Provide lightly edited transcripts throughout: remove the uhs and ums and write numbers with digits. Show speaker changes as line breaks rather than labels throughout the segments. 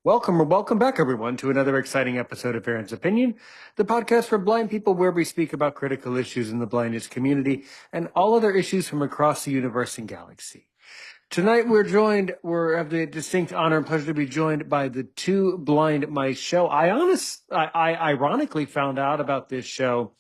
Welcome back, everyone, to another exciting episode of Aaron's Opinion, the podcast for blind people where we speak about critical issues in the blindness community and all other issues from across the universe and galaxy. Tonight, we have the distinct honor and pleasure to be joined by the Two Blind Mice show. I ironically found out about this show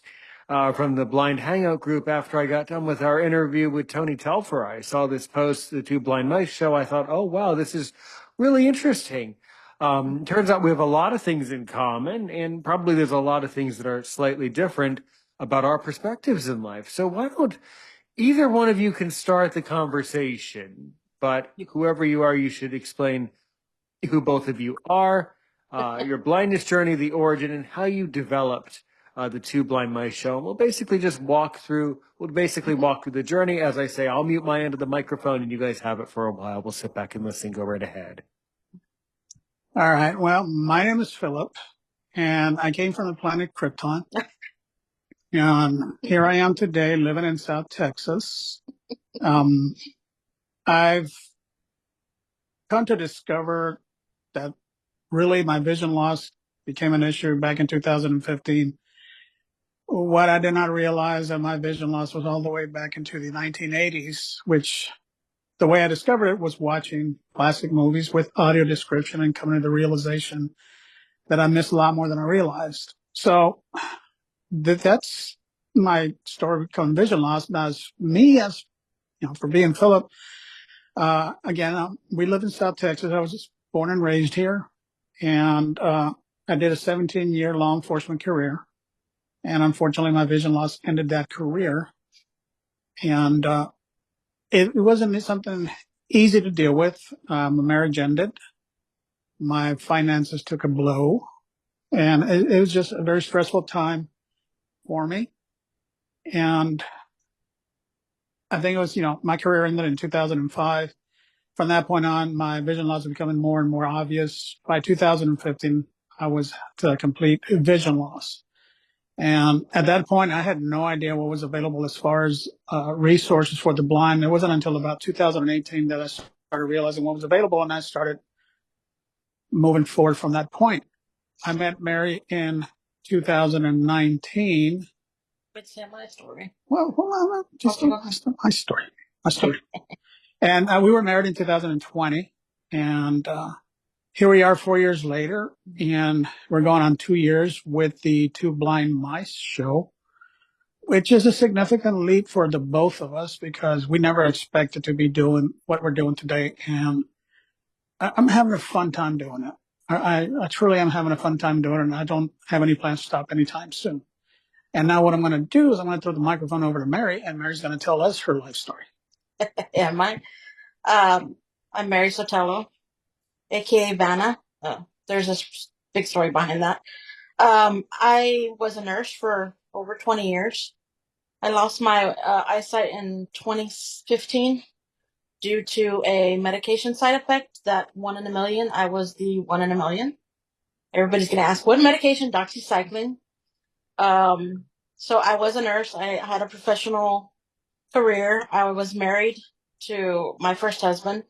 from the Blind Hangout group after I got done with our interview with Tony Telfer. I saw this post, the Two Blind Mice show. I thought, oh, wow, this is really interesting. Turns out we have a lot of things in common, and probably there's a lot of things that are slightly different about our perspectives in life. So why don't either one of you can start the conversation, but whoever you are, you should explain who both of you are, your blindness journey, the origin, and how you developed the Two Blind Mice show. And we'll basically walk through the journey. As I say, I'll mute my end of the microphone and you guys have it for a while. We'll sit back and listen, go right ahead.
All right. Well, my name is Philip, and I came from the planet Krypton. And here I am today living in South Texas. I've come to discover that really my vision loss became an issue back in 2015. What I did not realize that my vision loss was all the way back into the 1980s, which the way I discovered it was watching classic movies with audio description and coming to the realization that I missed a lot more than I realized. So that's my story becoming vision loss. Now, as for being Philip, again, we live in South Texas. I was just born and raised here. And I did a 17-year law enforcement career. And unfortunately, my vision loss ended that career. And it wasn't something easy to deal with. My marriage ended. My finances took a blow. And it was just a very stressful time for me. And I think it was, my career ended in 2005. From that point on, my vision loss was becoming more and more obvious. By 2015, I was to complete vision loss. And at that point, I had no idea what was available as far as resources for the blind. It wasn't until about 2018 that I started realizing what was available, and I started moving forward from that point. I met Mary in 2019.
It's my story.
Well, just my story. And we were married in 2020, and here we are 4 years later, and we're going on 2 years with the Two Blind Mice show, which is a significant leap for the both of us because we never expected to be doing what we're doing today. And I'm having a fun time doing it. I truly am having a fun time doing it, and I don't have any plans to stop anytime soon. And now what I'm going to do is I'm going to throw the microphone over to Mary, and Mary's going to tell us her life story.
Yeah, I'm Mary Sotelo, aka Vanna. There's this big story behind that. I was a nurse for over 20 years. I lost my eyesight in 2015 due to a medication side effect that 1 in a million. I was the 1 in a million. Everybody's going to ask, what medication? Doxycycline. So I was a nurse. I had a professional career. I was married to my first husband.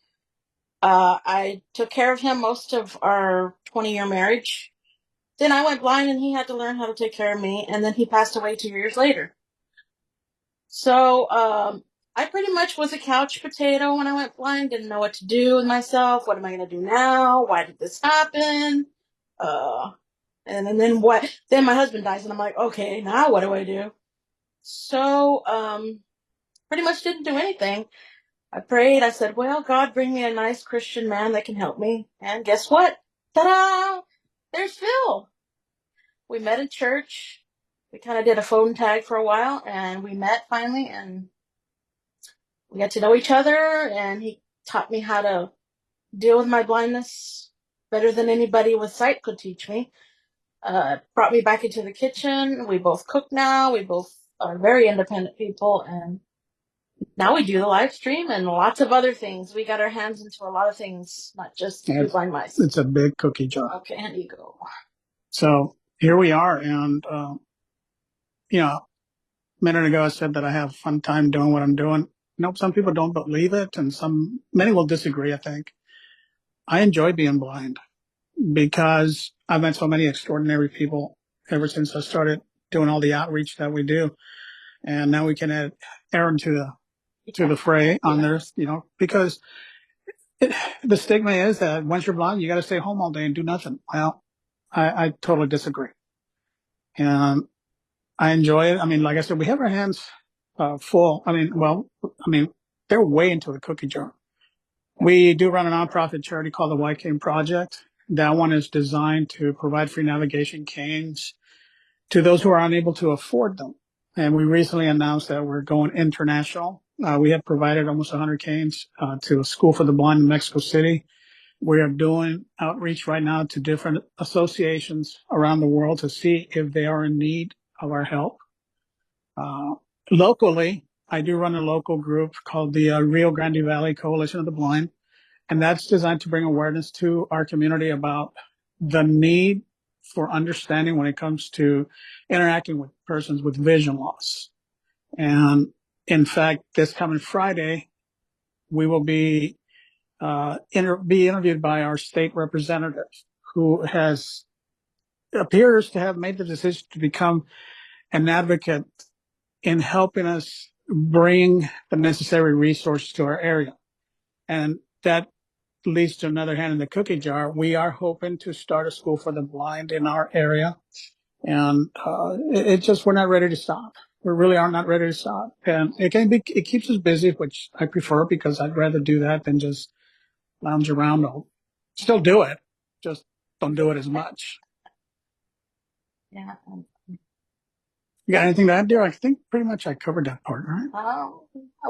I took care of him most of our 20-year marriage. Then I went blind and he had to learn how to take care of me. And then he passed away 2 years later. So I pretty much was a couch potato when I went blind. Didn't know what to do with myself. What am I going to do now? Why did this happen? And then what? Then my husband dies and I'm like, okay, now what do I do? So pretty much didn't do anything. I prayed. I said, well, God, bring me a nice Christian man that can help me. And guess what? Ta-da! There's Phil. We met in church. We kind of did a phone tag for a while, and we met finally, and we got to know each other, and he taught me how to deal with my blindness better than anybody with sight could teach me. Brought me back into the kitchen. We both cook now. We both are very independent people, and now we do the live stream and lots of other things. We got our hands into a lot of things, not just Two Blind Mice.
It's a big cookie jar.
Okay, and you go.
So here we are. And, a minute ago I said that I have a fun time doing what I'm doing. Some people don't believe it, and many will disagree, I think. I enjoy being blind. because I've met so many extraordinary people ever since I started doing all the outreach that we do. And now we can add Aaron to the fray on this, because the stigma is that once you're blind, you got to stay home all day and do nothing. Well, I totally disagree. And I enjoy it. I mean, like I said, we have our hands full. They're way into the cookie jar. We do run a nonprofit charity called the White Cane Project. That one is designed to provide free navigation canes to those who are unable to afford them. And we recently announced that we're going international. We have provided almost 100 canes to a school for the blind in Mexico City. We are doing outreach right now to different associations around the world to see if they are in need of our help. Locally, I do run a local group called the Rio Grande Valley Coalition of the Blind, and that's designed to bring awareness to our community about the need for understanding when it comes to interacting with persons with vision loss. And in fact, this coming Friday, we will be interviewed by our state representative, who appears to have made the decision to become an advocate in helping us bring the necessary resources to our area. And that leads to another hand in the cookie jar. We are hoping to start a school for the blind in our area. And we're not ready to stop. We really are not ready to stop. And it keeps us busy, which I prefer, because I'd rather do that than just lounge around. I'll still do it, just don't do it as much.
Yeah.
You got anything to add there? I think pretty much I covered that part, right?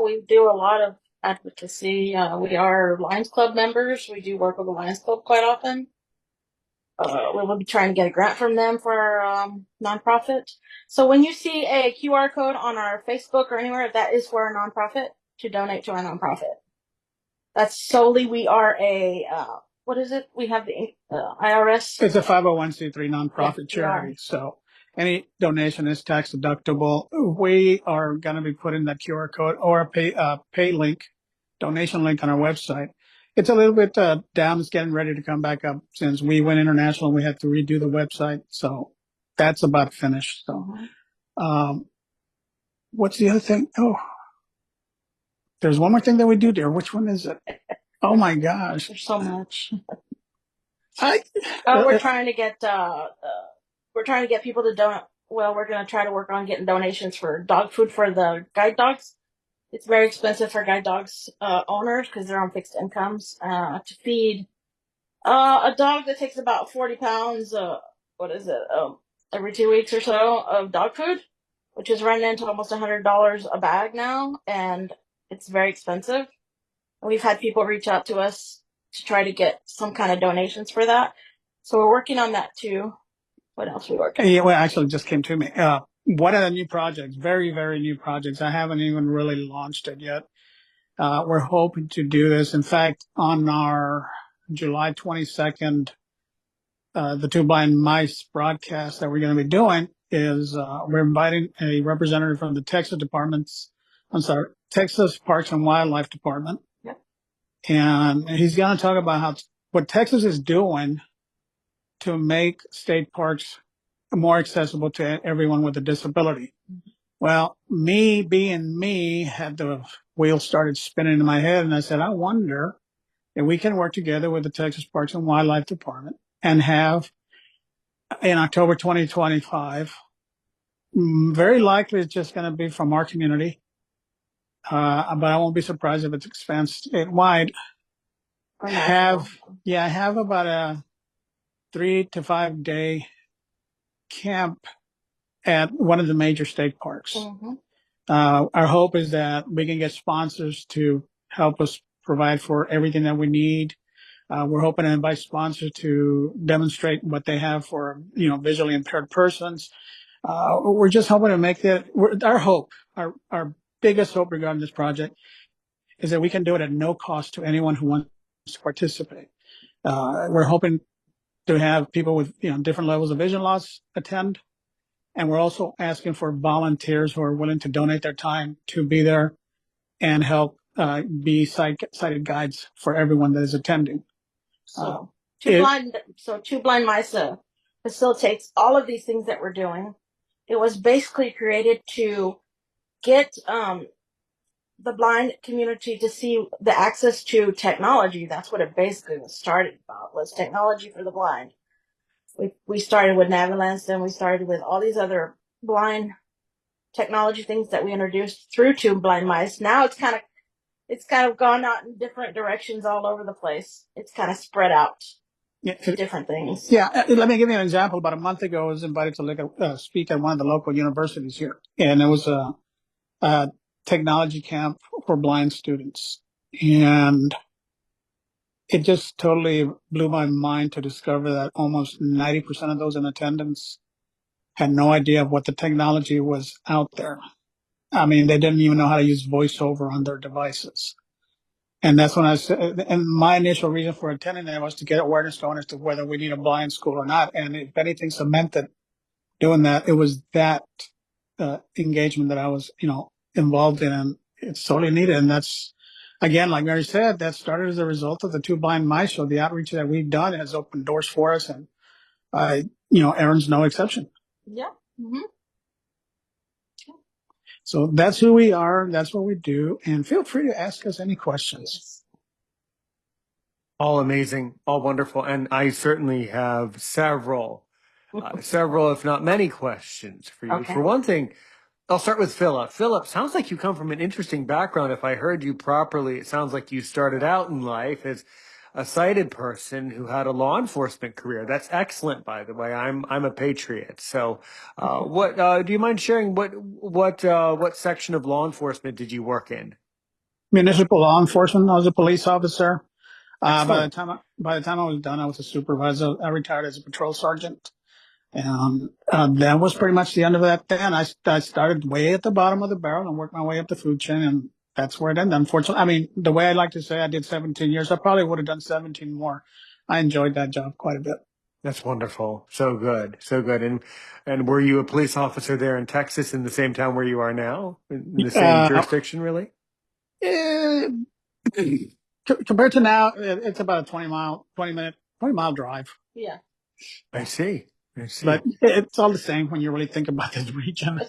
We do a lot of advocacy. We are Lions Club members. We do work with the Lions Club quite often. We will be trying to get a grant from them for our nonprofit. So when you see a QR code on our Facebook or anywhere, that is for our nonprofit, to donate to our nonprofit. That's solely, we are a, what is it? We have the IRS.
It's a 501c3 nonprofit charity. So any donation is tax deductible. We are going to be putting that QR code or a pay link, donation link on our website. It's a little bit down. It's getting ready to come back up since we went international. We had to redo the website. So that's about finished. So, what's the other thing? Oh, there's one more thing that we do, dear. Which one is it? Oh my gosh.
There's so much.
We're
trying to get people to donate. Well, we're going to try to work on getting donations for dog food for the guide dogs. It's very expensive for guide dogs owners because they're on fixed incomes to feed a dog that takes about 40 pounds. Every 2 weeks or so of dog food, which is running into almost $100 a bag now, and it's very expensive. We've had people reach out to us to try to get some kind of donations for that. So we're working on that too. What else are we working on?
Yeah, well, actually, it just came to me. One of the new projects, very, very new projects. I haven't even really launched it yet. We're hoping to do this. In fact, on our July 22nd, the Two Blind Mice broadcast that we're going to be doing is we're inviting a representative from the Texas Parks and Wildlife Department.
Yep.
And he's going to talk about what Texas is doing to make state parks more accessible to everyone with a disability. Well, me being me, had the wheels started spinning in my head, and I said, I wonder if we can work together with the Texas Parks and Wildlife Department and have, in October 2025, very likely it's just going to be from our community, but I won't be surprised if it's expands statewide. Have about a 3 to 5 day camp at one of the major state parks.
Mm-hmm.
Our hope is that we can get sponsors to help us provide for everything that we need. We're hoping to invite sponsors to demonstrate what they have for, visually impaired persons. We're just hoping to make that our biggest hope regarding this project is that we can do it at no cost to anyone who wants to participate. We're hoping to have people with, different levels of vision loss attend. And we're also asking for volunteers who are willing to donate their time to be there and help be sighted guides for everyone that is attending.
So Two blind mice facilitates all of these things that we're doing. It was basically created to get the blind community to see the access to technology. That's what it basically was started about, was technology for the blind. We started with Navilance, then we started with all these other blind technology things that we introduced through to blind mice. Now it's kind of gone out in different directions all over the place. It's kind of spread out to different things.
Yeah, let me give you an example. About a month ago, I was invited to speak at one of the local universities here, and it was a technology camp for blind students, and it just totally blew my mind to discover that almost 90% of those in attendance had no idea of what the technology was out there. I mean, they didn't even know how to use voiceover on their devices. And that's when I said, and my initial reason for attending that was to get awareness going as to whether we need a blind school or not. And if anything cemented doing that, it was that engagement that I was, involved in, and it's totally needed. And that's, again, like Mary said, that started as a result of the Two Blind Mice. So the outreach that we've done has opened doors for us, and Erin's no exception.
Yeah. Mm-hmm.
So that's who we are. That's what we do. And feel free to ask us any questions.
Yes.
All amazing, all wonderful. And I certainly have several, if not many questions for you.
Okay.
For one thing, I'll start with Philip. Philip, sounds like you come from an interesting background. If I heard you properly, it sounds like you started out in life as a sighted person who had a law enforcement career. That's excellent, by the way. I'm a patriot. So, what do you mind sharing? What section of law enforcement did you work in?
Municipal law enforcement. I was a police officer. By the
Excellent.
time I was done, I was a supervisor. I retired as a patrol sergeant. And that was pretty much the end of that. Then I started way at the bottom of the barrel and worked my way up the food chain, and that's where it ended. Unfortunately, I mean, the way I like to say, I did 17 years. I probably would have done 17 more. I enjoyed that job quite a bit.
That's wonderful. So good. So good. And were you a police officer there in Texas in the same town where you are now? In the same jurisdiction, really?
Eh, compared to now, it's about a 20-mile drive.
Yeah.
I see.
But it's all the same when you really think about this region.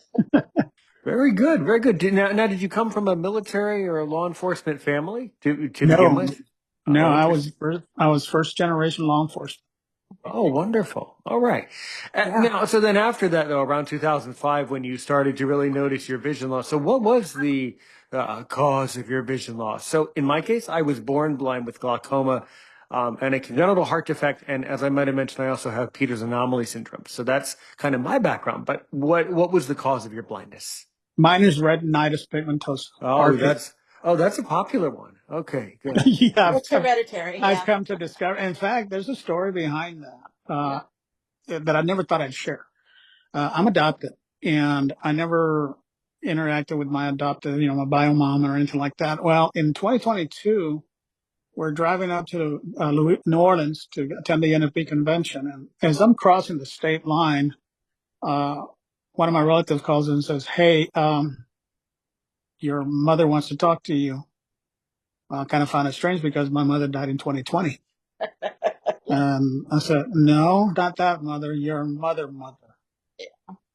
Very good. Very good. Now, did you come from a military or a law enforcement family to
No,
begin with?
no,
Oh,
I was first generation law enforcement.
Oh, wonderful. All right.
Yeah.
Now, so then after that, though, around 2005, when you started to really notice your vision loss. So what was the cause of your vision loss? So in my case, I was born blind with glaucoma and a congenital heart defect. And as I might have mentioned, I also have Peters anomaly syndrome. So that's kind of my background. But what was the cause of your blindness?
Mine is retinitis pigmentosa.
Oh,
RP.
that's a popular one. Okay, good.
Yeah,
It's hereditary.
I've come to discover. In fact, there's a story behind that that I never thought I'd share. I'm adopted, and I never interacted with my adopted, my bio mom or anything like that. Well, in 2022, we're driving up to New Orleans to attend the NFB convention, and as I'm crossing the state line, one of my relatives calls in and says, "Hey, your mother wants to talk to you." I kind of found it strange because my mother died in 2020. And I said, "No, not that mother, your mother.
Yeah.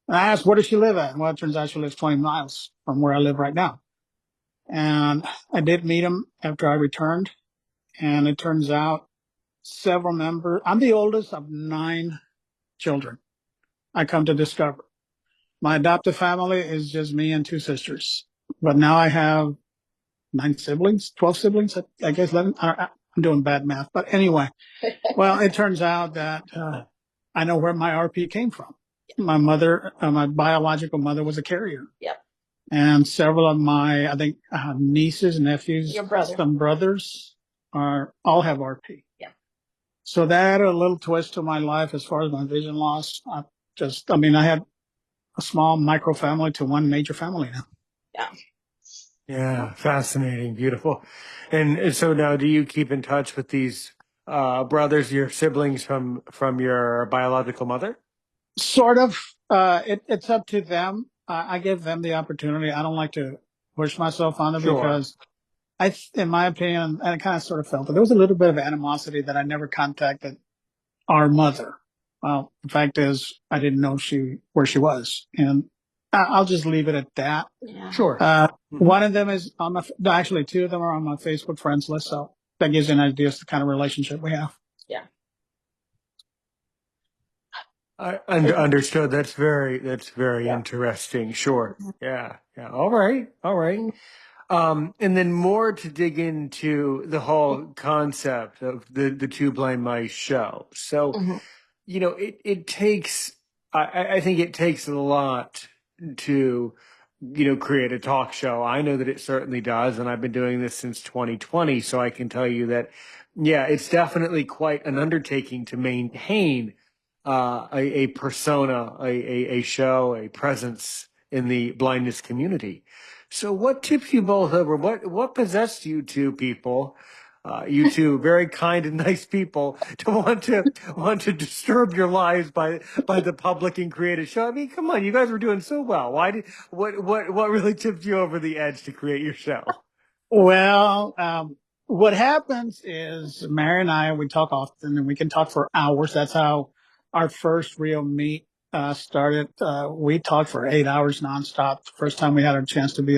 And I asked, where does she live at? Well, it turns out she lives 20 miles from where I live right now. And I did meet him after I returned. And it turns out several members, I'm the oldest of 9 children, I come to discover. My adoptive family is just me and 2 sisters. But now I have 9 siblings, 12 siblings, I guess 11. I'm doing bad math. But anyway, well, it turns out that I know where my RP came from. My mother, my biological mother, was a carrier.
Yep.
And several of my, I think, nieces, nephews,
Your brother.
some brothers all have RP.
Yeah.
So that added a little twist to my life as far as my vision loss. I had a small micro family to one major family now.
Yeah.
Yeah, fascinating, beautiful. And so now, do you keep in touch with these brothers, your siblings from your biological mother?
Sort of. It's up to them. I give them the opportunity. I don't like to push myself on them because in my opinion, and I kind of sort of felt that there was a little bit of animosity that I never contacted our mother. Well, the fact is, I didn't know where she was, and I'll just leave it at that.
Yeah.
Sure.
One of them is on actually two of them are on my Facebook friends list, so that gives you an idea of the kind of relationship we have.
Yeah.
I understood. That's very
Yeah.
interesting. Sure. Yeah. Yeah. All right. All right. And then more to dig into the whole concept of the Two Blind Mice show. So,
Mhm.
you know, it takes, I think it takes a lot to, you know, create a talk show. I know that it certainly does, and I've been doing this since 2020, so I can tell you that, yeah, it's definitely quite an undertaking to maintain a persona, a show, a presence in the blindness community. So, what tipped you both over? What possessed you two people? You two very kind and nice people to want to disturb your lives by the public and create a show. I mean, come on, you guys were doing so well. What really tipped you over the edge to create your show?
Well, what happens is Mary and I, we talk often and we can talk for hours. That's how our first real meet started. We talked for 8 hours nonstop. The first time we had a chance to be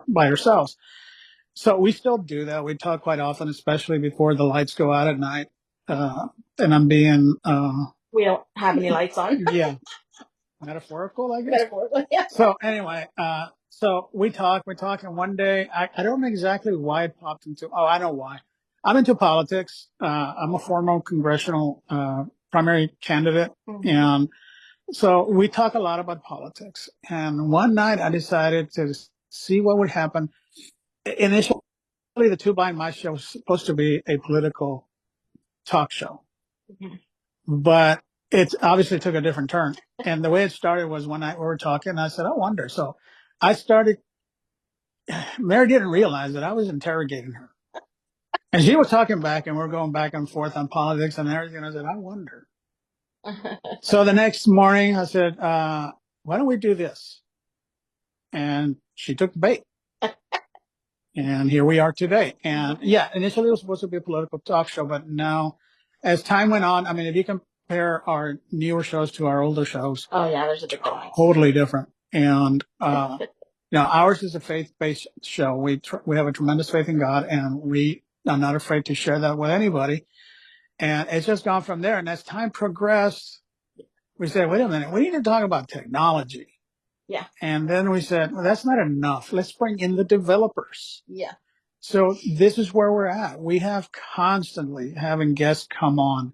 by ourselves. So we still do that. We talk quite often, especially before the lights go out at night. And I'm being,
We don't have any lights on.
yeah, metaphorical, I guess.
Metaphorically, yeah.
So anyway, so we talk, and one day, I don't know exactly why it popped into, oh, I know why. I'm into politics. I'm a former congressional, primary candidate.
Mhm.
And so we talk a lot about politics. And one night I decided to see what would happen. Initially, the Two Blind Mice show was supposed to be a political talk show,
Mhm.
but it obviously took a different turn. And the way it started was one night we were talking, and I said, I wonder. So I started, Mary didn't realize that I was interrogating her. And she was talking back, and we're going back and forth on politics and everything. I said, I wonder. So the next morning, I said, why don't we do this? And she took the bait. And here we are today. And yeah, initially it was supposed to be a political talk show, but now as time went on, I mean, if you compare our newer shows to our older shows,
Oh yeah, there's a big difference.
totally different. And, you know, ours is a faith-based show. We have a tremendous faith in God, and we are not afraid to share that with anybody. And it's just gone from there. And as time progressed, we said, wait a minute, we need to talk about technology.
Yeah.
And then we said, well, that's not enough. Let's bring in the developers.
Yeah.
So this is where we're at. We have constantly having guests come on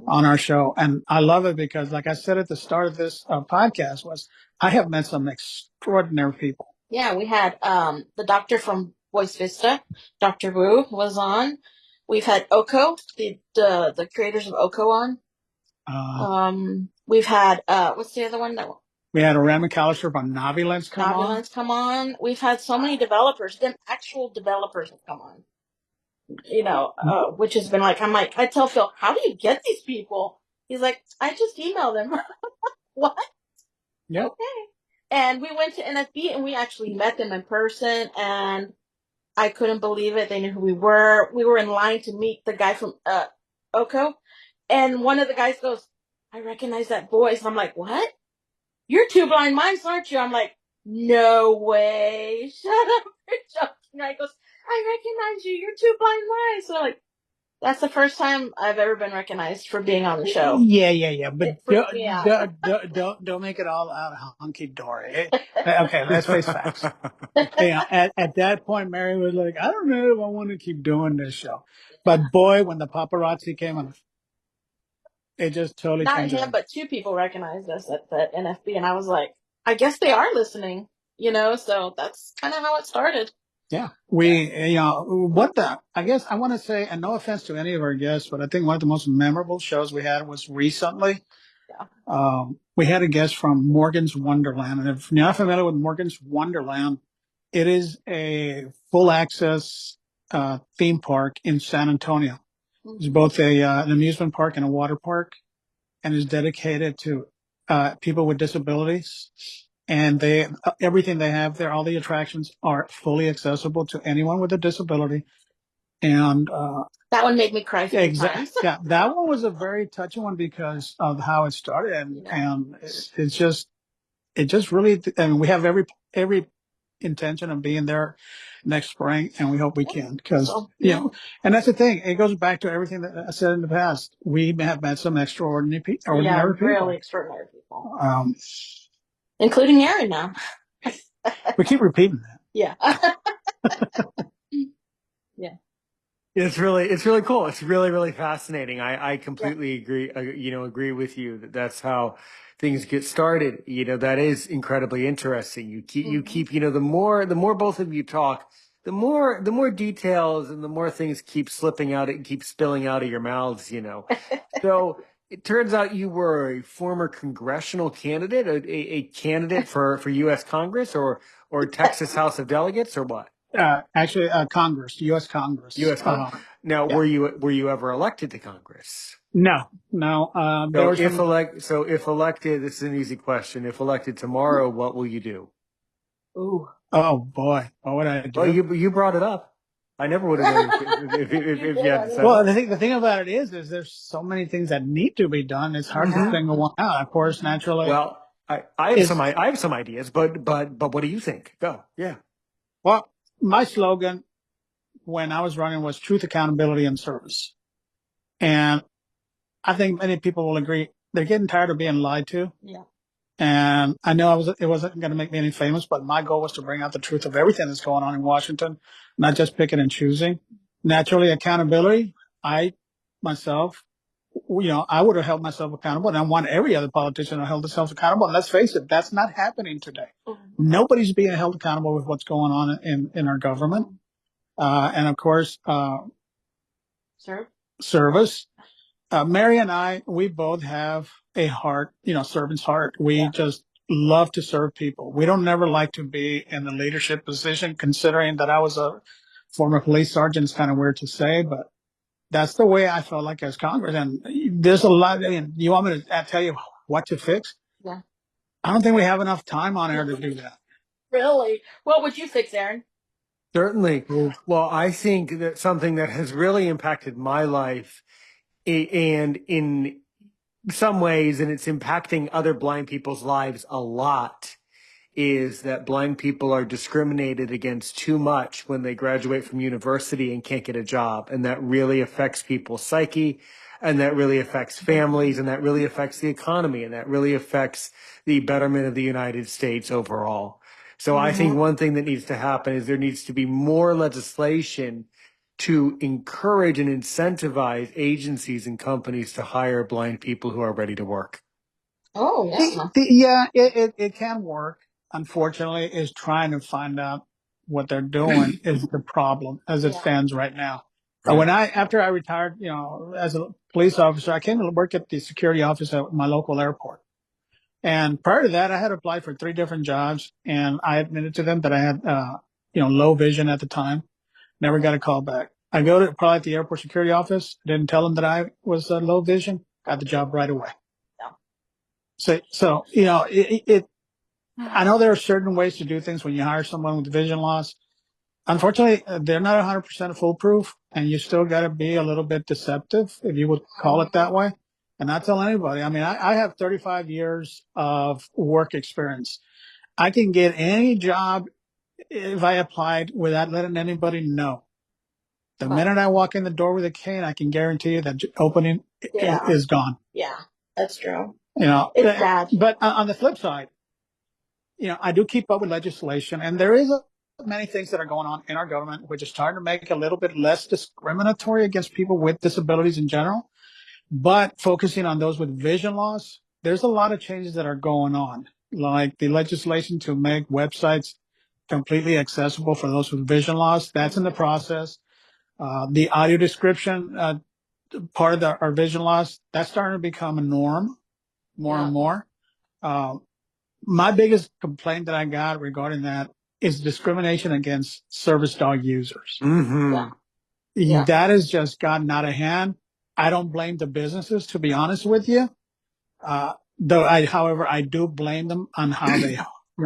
our show. And I love it because, like I said at the start of this podcast, was I have met some extraordinary people.
Yeah, we had the doctor from Voice Vista, Dr. Wu, was on. We've had Oko, the creators of Oko on. We've had what's the other one that
we had Rand McAllister from Navilence
come on. We've had so many developers, then actual developers have come on. You know, which has been like, I'm like, I tell Phil, how do you get these people? He's like, I just email them. What?
Yeah.
Okay. And we went to NFB and we actually met them in person, and I couldn't believe it. They knew who we were. We were in line to meet the guy from Oko, and one of the guys goes, I recognize that voice. And I'm like, what? You're Two Blind Mice, aren't you? I'm like, no way. Shut up. You're joking. And he goes, I recognize you. You're Two Blind Mice. So I'm like, that's the first time I've ever been recognized for being on the show.
Yeah. But don't make it all out hunky dory. Okay, let's face facts. At that point, Mary was like, I don't know if I want to keep doing this show. But boy, when the paparazzi came on, it just totally changed.
Not him, but two people recognized us at the NFB, and I was like, I guess they are listening, you know. So that's kind of how it started.
Yeah, I guess I want to say, and no offense to any of our guests, but I think one of the most memorable shows we had was recently. Yeah. We had a guest from Morgan's Wonderland, and if you're not familiar with Morgan's Wonderland, it is a full access theme park in San Antonio. It's both an amusement park and a water park, and is dedicated to people with disabilities. And everything they have there, all the attractions are fully accessible to anyone with a disability. And
that one made me cry a few times.
Yeah, that one was a very touching one because of how it started, and it just really. I mean, we have every intention of being there next spring, and we hope we can, because and that's the thing. It goes back to everything that I said in the past. We have met some extraordinary people,
really extraordinary people, including Aaron now.
We keep repeating that.
Yeah. Yeah.
It's really cool. It's really fascinating. I completely agree. Agree with you that that's how things get started. That is incredibly interesting. You keep, the more both of you talk, the more details and the more things keep slipping out and keep spilling out of your mouths. So it turns out you were a former congressional candidate, a candidate for U.S. Congress or Texas House of Delegates, or what?
Actually, Congress, U.S. Congress.
U.S. Congress. Now, were you ever elected to Congress?
No.
So if elected, this is an easy question. If elected tomorrow, what will you do?
Ooh. Oh boy, what would I do?
Well, you brought it up. I never would have known if you had said.
Well, the thing about it is there's so many things that need to be done. It's hard to single one out. Of course, naturally.
Well, I have some ideas, but what do you think? Go. Yeah.
Well, my slogan when I was running was truth, accountability, and service. And I think many people will agree they're getting tired of being lied to.
Yeah.
And I know it wasn't going to make me any famous, but my goal was to bring out the truth of everything that's going on in Washington, not just picking and choosing. Naturally, accountability. I myself, I would have held myself accountable, and I want every other politician to hold themselves accountable. And let's face it, that's not happening today. Mm-hmm. Nobody's being held accountable with what's going on in our government. And of course, service. Mary and I, we both have a heart, servant's heart. We just love to serve people. We don't never like to be in the leadership position, considering that I was a former police sergeant. It's kind of weird to say, but that's the way I felt like as Congress. And there's a lot. You want me to tell you what to fix?
Yeah.
I don't think we have enough time on air to do that.
Really? What would you fix, Aaron?
Certainly. Well, I think that something that has really impacted my life, and in some ways, and it's impacting other blind people's lives a lot, is that blind people are discriminated against too much when they graduate from university and can't get a job. And that really affects people's psyche, and that really affects families, and that really affects the economy, and that really affects the betterment of the United States overall. So I think one thing that needs to happen is there needs to be more legislation to encourage and incentivize agencies and companies to hire blind people who are ready to work.
Oh,
yeah. It can work. Unfortunately, is trying to find out what they're doing is the problem as it stands right now. After I retired, as a police officer, I came to work at the security office at my local airport. And prior to that, I had applied for 3 different jobs, and I admitted to them that I had, low vision at the time. Never got a call back. I go to probably at the airport security office, didn't tell them that I was low vision, got the job right away. Yeah. So I know there are certain ways to do things when you hire someone with vision loss. Unfortunately, they're not 100% foolproof, and you still got to be a little bit deceptive, if you would call it that way. And not tell anybody. I mean, I have 35 years of work experience. I can get any job if I applied without letting anybody know. The minute I walk in the door with a cane, I can guarantee you that opening is gone.
Yeah, that's true.
It's sad. But on the flip side, I do keep up with legislation, and there is many things that are going on in our government, which is trying to make it a little bit less discriminatory against people with disabilities in general. But focusing on those with vision loss, there's a lot of changes that are going on, like the legislation to make websites completely accessible for those with vision loss. That's in the process. The audio description part of our vision loss, that's starting to become a norm more and more. My biggest complaint that I got regarding that is discrimination against service dog users. Mm-hmm. That has just gotten out of hand. I don't blame the businesses, to be honest with you. However, I do blame them on how they,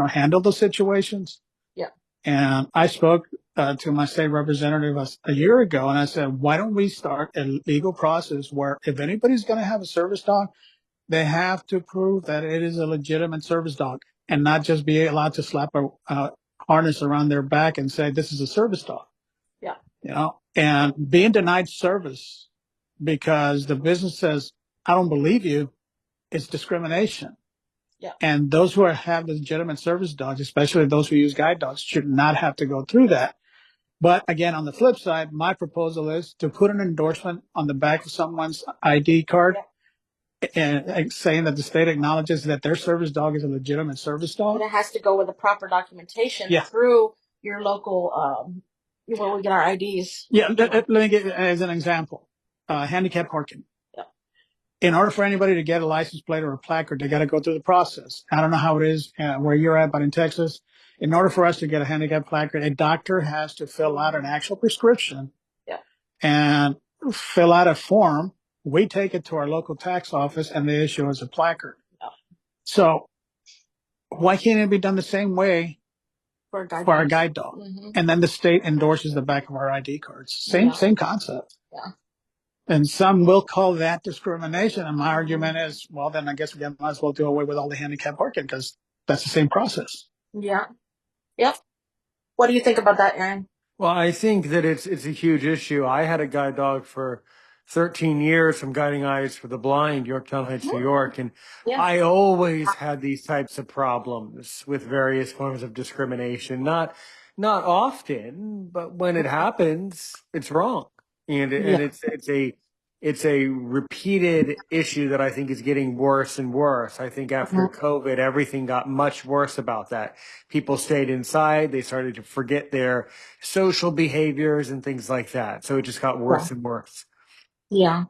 handle the situations. Yeah. And I spoke to my state representative a year ago, and I said, why don't we start a legal process where if anybody's going to have a service dog, they have to prove that it is a legitimate service dog and not just be allowed to slap a harness around their back and say, this is a service dog.
Yeah.
You know, and being denied service because the business says, I don't believe you, it's discrimination.
Yeah.
And those who have legitimate service dogs, especially those who use guide dogs, should not have to go through that. But again, on the flip side, my proposal is to put an endorsement on the back of someone's ID card and saying that the state acknowledges that their service dog is a legitimate service dog.
And it has to go with the proper documentation
Yeah.
through your local, where we get our IDs.
Yeah, let me give as an example, handicap parking.
Yeah.
In order for anybody to get a license plate or a placard, they got to go through the process. I don't know how it is where you're at, but in Texas, in order for us to get a handicap placard, a doctor has to fill out an actual prescription and fill out a form. We take it to our local tax office and they issue us a placard. Yeah. So why can't it be done the same way for our guide dog? Mm-hmm. And then the state endorses the back of our ID cards. Same concept. Yeah. And some will call that discrimination. And my argument is, well, then I guess we might as well do away with all the handicap parking because that's the same process.
Yeah. Yep. What do you think about that, Aaron?
Well, I think that it's a huge issue. I had a guide dog for 13 years from Guiding Eyes for the Blind, Yorktown Heights, New York, and I always had these types of problems with various forms of discrimination. Not often, but when it happens, it's wrong, and it's a repeated issue that I think is getting worse and worse. I think after COVID, everything got much worse about that. People stayed inside. They started to forget their social behaviors and things like that. So it just got worse and worse.
Yeah.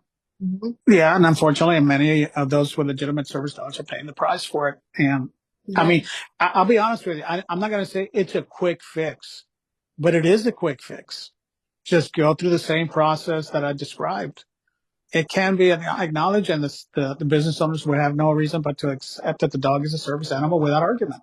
Mm-hmm.
Yeah. And unfortunately, many of those with legitimate service dogs are paying the price for it. And I mean, I'll be honest with you. I'm not going to say it's a quick fix, but it is a quick fix. Just go through the same process that I described. It can be acknowledged, and the business owners would have no reason but to accept that the dog is a service animal without argument.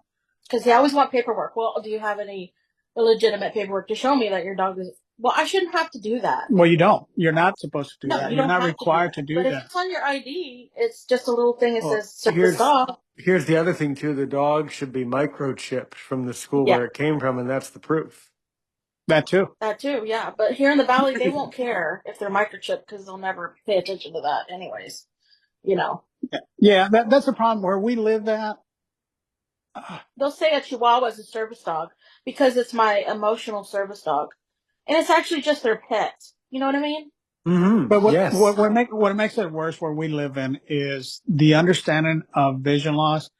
Because they always want paperwork. Well, do you have any illegitimate paperwork to show me that your dog is? Well, I shouldn't have to do that.
Well, you don't. You're not supposed to do that. You're not required to do that.
But if it's on your ID, it's just a little thing that says service dog.
Here's the other thing, too. The dog should be microchipped from the school where it came from, and that's the proof.
That too,
yeah. But here in the Valley, they won't care if they're microchipped because they'll never pay attention to that anyways, you know.
Yeah, that's the problem where we live at.
They'll say a Chihuahua is a service dog because it's my emotional service dog. And it's actually just their pet. You know what I mean?
Mm-hmm. But what makes it worse where we live in is the understanding of vision loss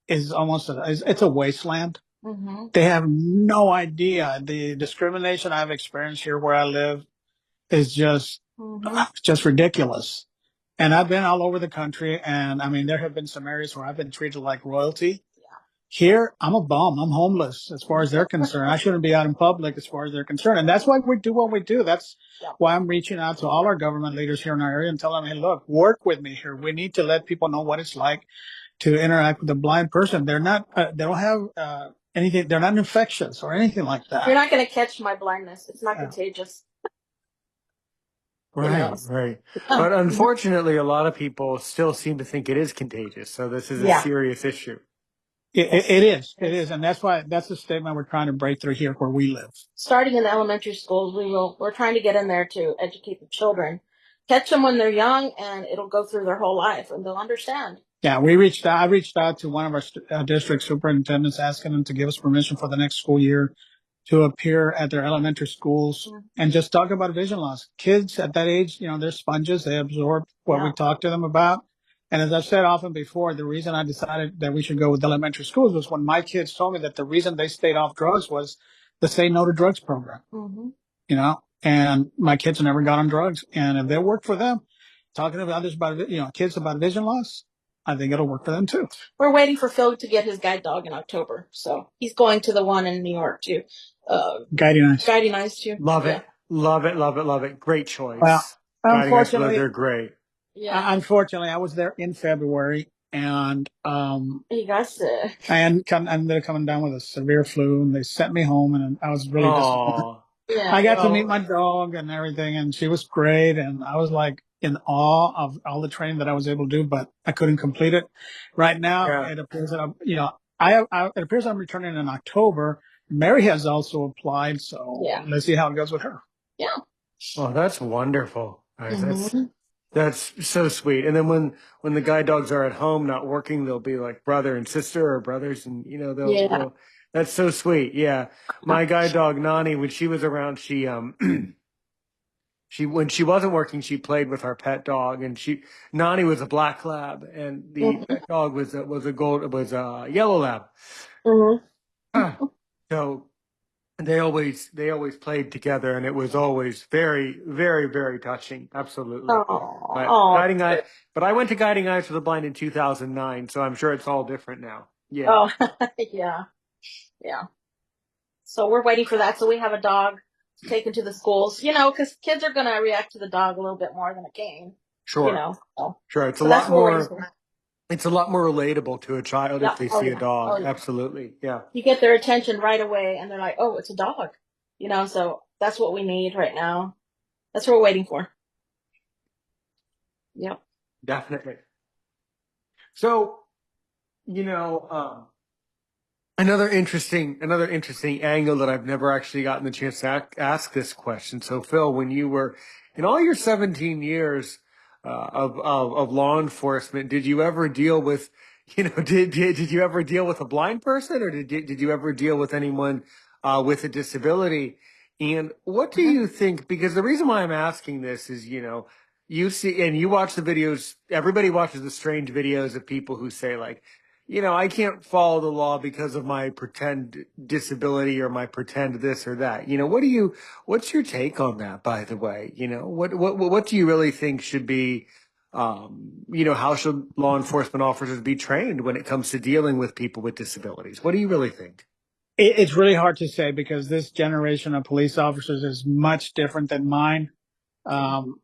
is almost it's a wasteland. Mm-hmm. They have no idea. The discrimination I've experienced here where I live is just ridiculous. And I've been all over the country, and I mean, there have been some areas where I've been treated like royalty. Yeah. Here, I'm a bum. I'm homeless as far as they're concerned. I shouldn't be out in public as far as they're concerned. And that's why we do what we do. That's why I'm reaching out to all our government leaders here in our area and telling them, hey, look, work with me here. We need to let people know what it's like to interact with a blind person. They're not, they don't have, anything. They're not infectious or anything like that.
You're not going to catch my blindness. It's not contagious.
Right, right. But unfortunately, a lot of people still seem to think it is contagious. So this is a serious issue.
It is. And that's the statement we're trying to break through here where we live.
Starting in the elementary schools, we're trying to get in there to educate the children. Catch them when they're young, and it'll go through their whole life, and they'll understand.
Yeah, I reached out to one of our district superintendents asking them to give us permission for the next school year to appear at their elementary schools and just talk about vision loss. Kids at that age, they're sponges. They absorb what we talk to them about. And as I've said often before, the reason I decided that we should go with elementary schools was when my kids told me that the reason they stayed off drugs was the Say No to Drugs program. Mm-hmm. And my kids never got on drugs. And if they work for them, talking to others about, kids about vision loss, I think it'll work for them too.
We're waiting for Phil to get his guide dog in October. So he's going to the one in New York too.
Guiding
Eyes too.
Love it. Love it. Love it. Love it. Great choice.
Well, unfortunately,
they're great.
Yeah.
Unfortunately, I was there in February and,
you got sick.
And they're coming down with a severe flu and they sent me home and I was really disappointed.
Yeah.
I got to meet
Well,
my dog and everything, and she was great. And I was like in awe of all the training that I was able to do, but I couldn't complete it. Right now,
Yeah.
it appears that it appears I'm returning in October. Mary has also applied, so
yeah.
let's see how it goes with her.
Yeah.
Oh, that's wonderful. Guys,
Hmm.
that's so sweet. And then when the guide dogs are at home not working, they'll be like brother and sister or brothers, and
Yeah.
they'll that's so sweet. Yeah. My guide dog Nani, when she was around, she she when she wasn't working, she played with our pet dog, and Nani was a black lab, and the
Hmm.
pet dog was a yellow lab.
Hmm.
So they always played together, and it was always very, very, very touching. Absolutely.
Oh,
But
oh,
guiding eye, but I went to Guiding Eyes for the Blind in 2009, so I'm sure it's all different now. Yeah,
oh, yeah, yeah. So we're waiting for that. So we have a dog to take into the schools, because kids are going to react to the dog a little bit more than a cane,
sure,
So,
sure.
so that's what we're waiting for.
It's a lot more relatable to a child if
Yeah.
they
Oh,
see a
yeah. Oh,
dog.
yeah.
Absolutely. Yeah,
You get their attention right away, and they're like, "Oh, it's a dog," So that's what we need right now. That's what we're waiting for. Yep.
definitely. So, you know, another interesting angle that I've never actually gotten the chance to ask this question. So, Phil, when you were in all your 17 years of law enforcement, did you ever deal with, did you ever deal with a blind person, or did you ever deal with anyone with a disability? And what do
Mhm.
you think? Because the reason why I'm asking this is, you see and you watch the videos. Everybody watches the strange videos of people who say like, I can't follow the law because of my pretend disability or my pretend this or that. What's your take on that, by the way? What do you really think should be, how should law enforcement officers be trained when it comes to dealing with people with disabilities? What do you really think?
It's really hard to say because this generation of police officers is much different than mine. Um,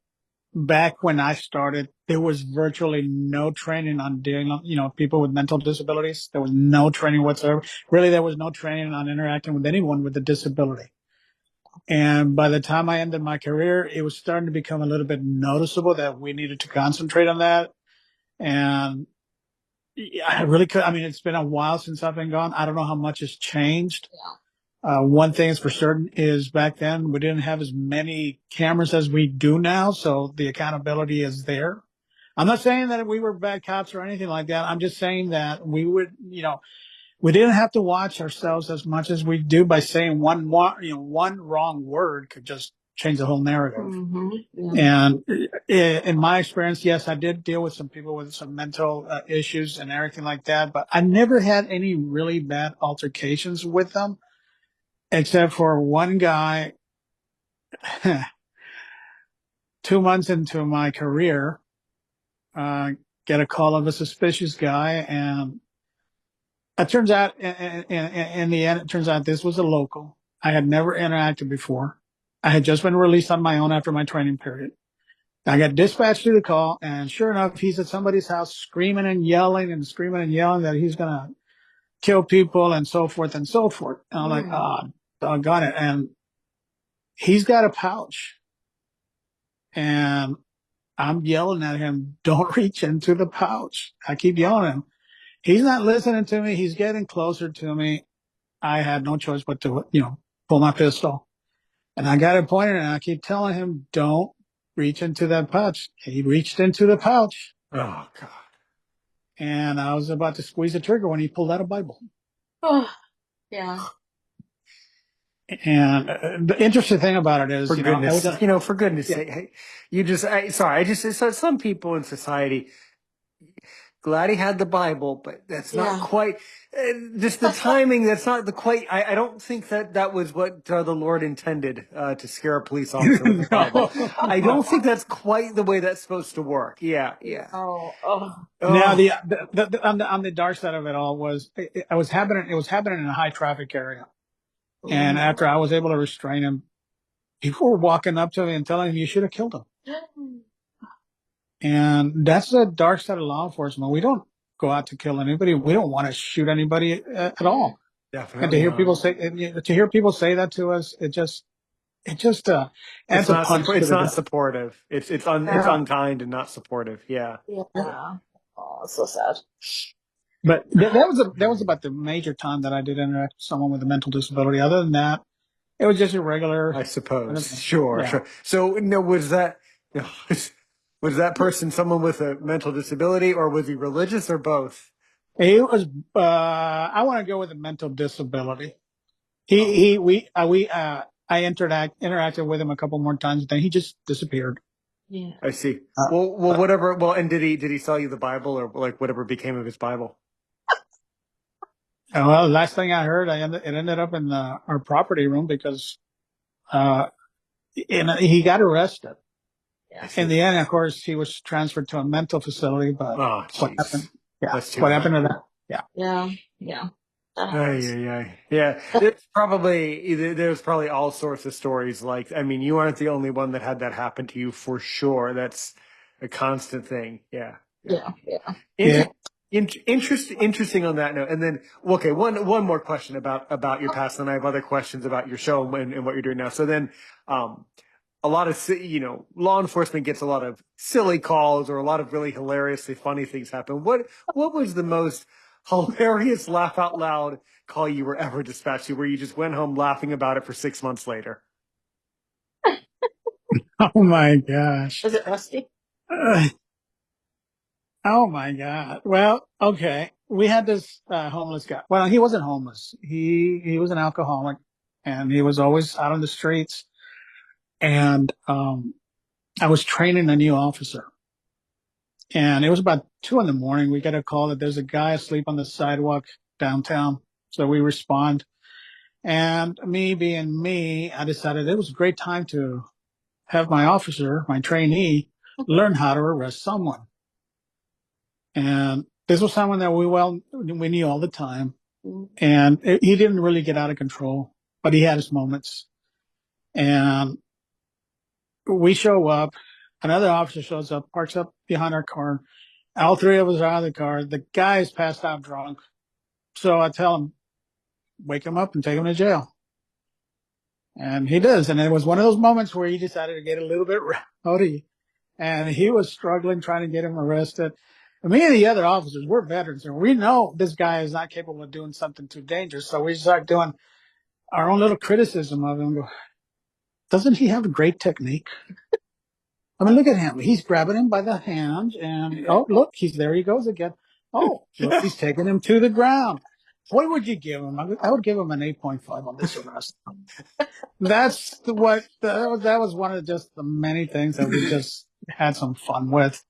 Back when I started, there was virtually no training on dealing, people with mental disabilities. There was no training whatsoever. Really, there was no training on interacting with anyone with a disability. And by the time I ended my career, it was starting to become a little bit noticeable that we needed to concentrate on that. And yeah, I really could. I mean, it's been a while since I've been gone. I don't know how much has changed. One thing is for certain is back then we didn't have as many cameras as we do now, so the accountability is there. I'm not saying that we were bad cops or anything like that. I'm just saying that we didn't have to watch ourselves as much as we do by saying one wrong word could just change the whole narrative.
Hmm. Yeah.
And in my experience, yes, I did deal with some people with some mental issues and everything like that, but I never had any really bad altercations with them, except for one guy 2 months into my career, uh, get a call of a suspicious guy. And it turns out, in the end, it turns out this was a local. I had never interacted before. I had just been released on my own after my training period. I got dispatched to the call, and sure enough, he's at somebody's house screaming and yelling and screaming and yelling that he's going to kill people and so forth and so forth. And I'm like,
Mm.
ah, oh, doggone it. And he's got a pouch, and I'm yelling at him, don't reach into the pouch. I keep yelling at him. He's not listening to me. He's getting closer to me. I had no choice but to, pull my pistol. And I got it pointed, and I keep telling him, don't reach into that pouch. He reached into the pouch,
Oh God.
and I was about to squeeze the trigger when he pulled out a Bible.
Oh, yeah.
And the interesting thing about it
For
is, I was,
goodness, for goodness
yeah.
sake, hey, sorry, so some people in society, glad he had the Bible, but that's not
Yeah.
quite just the timing. That's not the quite. I don't think that was what the Lord intended to scare a police officer with the Bible. I don't think that's quite the way that's supposed to work. Yeah, yeah.
Oh, oh.
Now
Oh,
on the dark side of it all was it was happening in a high traffic area. And
Mhm.
after I was able to restrain him, people were walking up to me and telling him, you should have killed him. And that's the dark side of law enforcement. We don't go out to kill anybody. We don't want to shoot anybody at all. And
definitely not.
to hear people say that to us, it just, it just
It's
adds a
not
punch to
it's
the
not
gut.
supportive. It's it's
Yeah.
unkind and not supportive. Yeah.
Yeah. Oh, it's so sad.
But that was about the major time that I did interact with someone with a mental disability. Other than that, it was just a regular.
I
I don't
suppose.
know.
Sure,
Yeah.
sure. So, no, was that person someone with a mental disability, or was he religious, or both?
He was. I want to go with a mental disability.
Oh,
I interacted with him a couple more times, then he just disappeared.
Yeah.
I see.
Uh,
Well,
but,
whatever. Well, and did he sell you the Bible, or like whatever became of his Bible?
well, last thing I heard, it ended up in our property room because uh, he got arrested.
I
Yeah.
In
see.
the end, of course, he was transferred to a mental facility. But
Oh,
what happened?
jeez,
Yeah,
that's too
what
bad.
happened to that? Yeah.
Yeah. Yeah. That
Ay,
happens.
ay, ay. Yeah, there's probably all sorts of stories. Like, I mean, you aren't the only one that had that happen to you for sure. That's a constant thing. Yeah, yeah.
Yeah. Yeah.
Yeah.
Interesting on that note. And then, okay, one more question about your past, and I have other questions about your show and what you're doing now. So then, um, a lot of law enforcement gets a lot of silly calls or a lot of really hilariously funny things happen. What was the most hilarious laugh out loud call you were ever dispatched to, where you just went home laughing about it for 6 months later?
Oh my gosh.
Was it Rusty?
Uh, oh my God. Well, okay. We had this homeless guy. Well, he wasn't homeless. He was an alcoholic, and he was always out on the streets. And I was training a new officer, and it was about 2 in the morning. We get a call that there's a guy asleep on the sidewalk downtown. So we respond. And me being me, I decided it was a great time to have my officer, my trainee, learn how to arrest someone. And this was someone that we knew all the time. And he didn't really get out of control, but he had his moments. And we show up, another officer shows up, parks up behind our car. All three of us are out of the car. The guy is passed out drunk. So I tell him, wake him up and take him to jail. And he does. And it was one of those moments where he decided to get a little bit rowdy. And he was struggling trying to get him arrested. And me and the other officers, we're veterans, and we know this guy is not capable of doing something too dangerous. So we start doing our own little criticism of him. Go, doesn't he have a great technique? I mean, look at him. He's grabbing him by the hand, and oh, look, there he goes again. Oh, look, he's taking him to the ground. What would you give him? I would give him an 8.5 on this arrest. That was one of just the many things that we just had some fun with.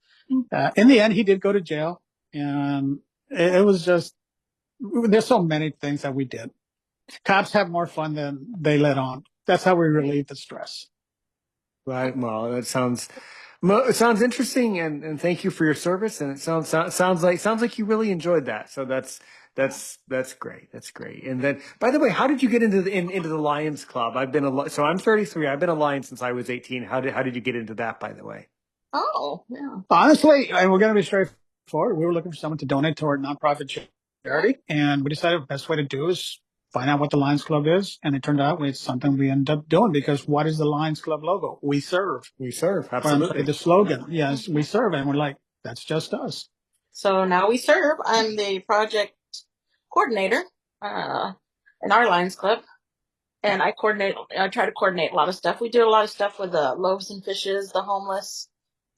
In the end, he did go to jail, and it was just, there's so many things that we did. Cops have more fun than they let on. That's how we relieve the stress.
Right. Well, it sounds interesting, and thank you for your service. And it sounds like you really enjoyed that. So that's great. That's great. And then, by the way, how did you get into the Lions Club? So I'm 33. I've been a Lion since I was 18. How did you get into that? By the way.
Oh, yeah.
Honestly, and we're going to be straightforward. We were looking for someone to donate to our nonprofit charity, and we decided the best way to do is find out what the Lions Club is. And it turned out it's something we ended up doing because what is the Lions Club logo? We serve.
We serve.
Or I'm sorry,
Absolutely.
the slogan. Yes, we serve. And we're like, that's just us.
So now we serve. I'm the project coordinator uh, in our Lions Club, and I try to coordinate a lot of stuff. We do a lot of stuff with the loaves and fishes, the homeless,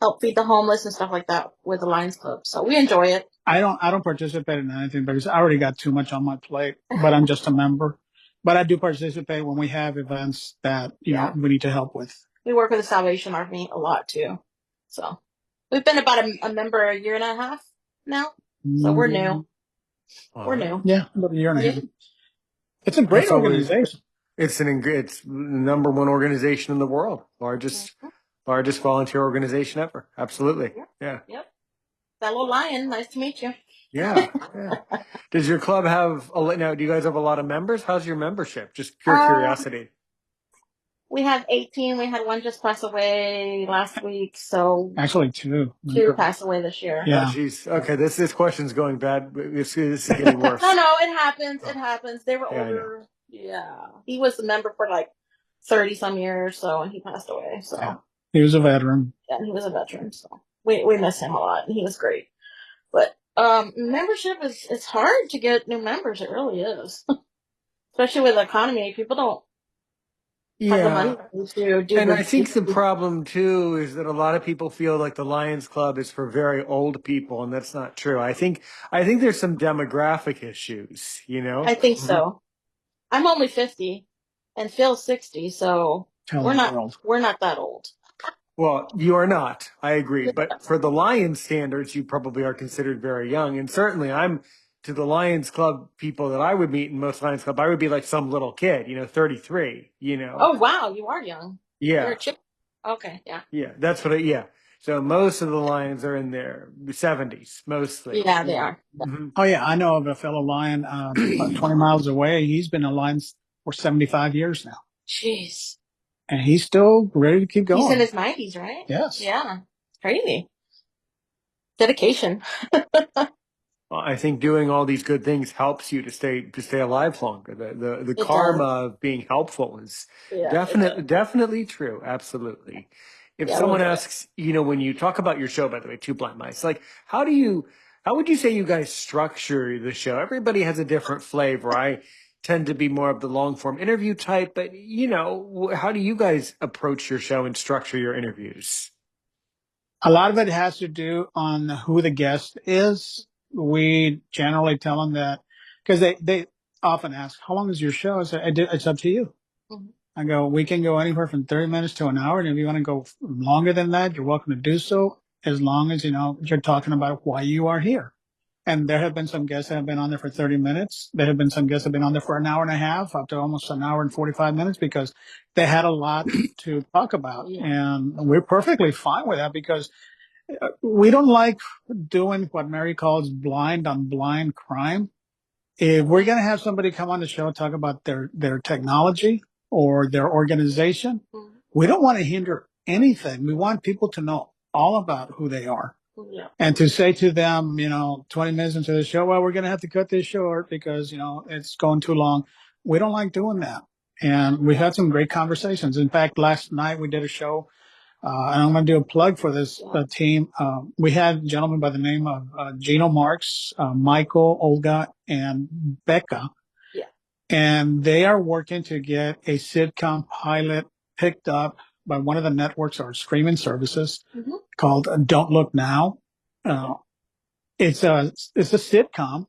help feed the homeless and stuff like that with the Lions Club. So we enjoy it.
I don't participate in anything because I already got too much on my plate, but I'm just a member. But I do participate when we have events that, we need to help with.
We work with the Salvation Army a lot too. So we've been about a member a year and a half now. So we're new. We're new.
Yeah, about a year and a half. It's a great organization.
It's the number one organization in the world. Largest volunteer organization ever. Absolutely. Yeah.
Yep. That little lion. Nice to meet you.
Yeah. Yeah. Does your club now, do you guys have a lot of members? How's your membership? Just pure curiosity.
We have 18. We had one just pass away last week. So
actually two
pass away this year.
Yeah.
Oh, geez. Okay. This question's going bad. This is getting worse.
No, it happens. It happens. They were older. Yeah. He was a member for like 30 some years, so, and he passed away. So
Yeah. He was a veteran.
Yeah, he was a veteran, so we miss him a lot, and he was great. But membership is it's hard to get new members. It really is, especially with the economy. People don't have the money to do
And
the.
I think the problem too is that a lot of people feel like the Lions Club is for very old people, and that's not true. I think there's some demographic issues, you know?
I think so. I'm only 50, and Phil's 60, so we're not that old.
Well, you are not. I agree. But for the Lions standards, you probably are considered very young. And certainly I'm to the Lions Club people that I would meet in most Lions Club, I would be like some little kid, 33,
Oh wow, you are young. You're
Yeah.
a chip. Okay, yeah.
Yeah. That's what yeah. So most of the Lions are in their 70s, mostly.
Yeah, they are.
Mm-hmm.
Oh yeah, I know of a fellow Lion about 20 miles away. He's been a Lion for 75 years now.
Jeez.
And he's still ready to keep going.
He's in his 90s, right?
Yes.
Yeah. Crazy. Dedication.
I think doing all these good things helps you to stay alive longer. The karma of being helpful is definitely true. Absolutely. If someone asks, when you talk about your show, by the way, Two Blind Mice, like how would you say you guys structure the show? Everybody has a different flavor. I tend to be more of the long form interview type, but how do you guys approach your show and structure your interviews?
A lot of it has to do on who the guest is. We generally tell them that because they often ask, how long is your show? I say, it's up to you. Mm-hmm. I go, we can go anywhere from 30 minutes to an hour. And if you want to go longer than that, you're welcome to do so, as long as, you're talking about why you are here. And there have been some guests that have been on there for 30 minutes. There have been some guests that have been on there for an hour and a half, up to almost an hour and 45 minutes, because they had a lot to talk about. Yeah. And we're perfectly fine with that, because we don't like doing what Mary calls blind on blind crime. If we're going to have somebody come on the show and talk about their technology or their organization, we don't want to hinder anything. We want people to know all about who they are. Yeah. And to say to them, 20 minutes into the show, well, we're going to have to cut this short because, it's going too long. We don't like doing that. And we've had some great conversations. In fact, last night we did a show, and I'm going to do a plug for this team. We had a gentleman by the name of Gino Marks, Michael, Olga, and Becca. Yeah. And they are working to get a sitcom pilot picked up by one of the networks or streaming services called Don't Look Now. It's a sitcom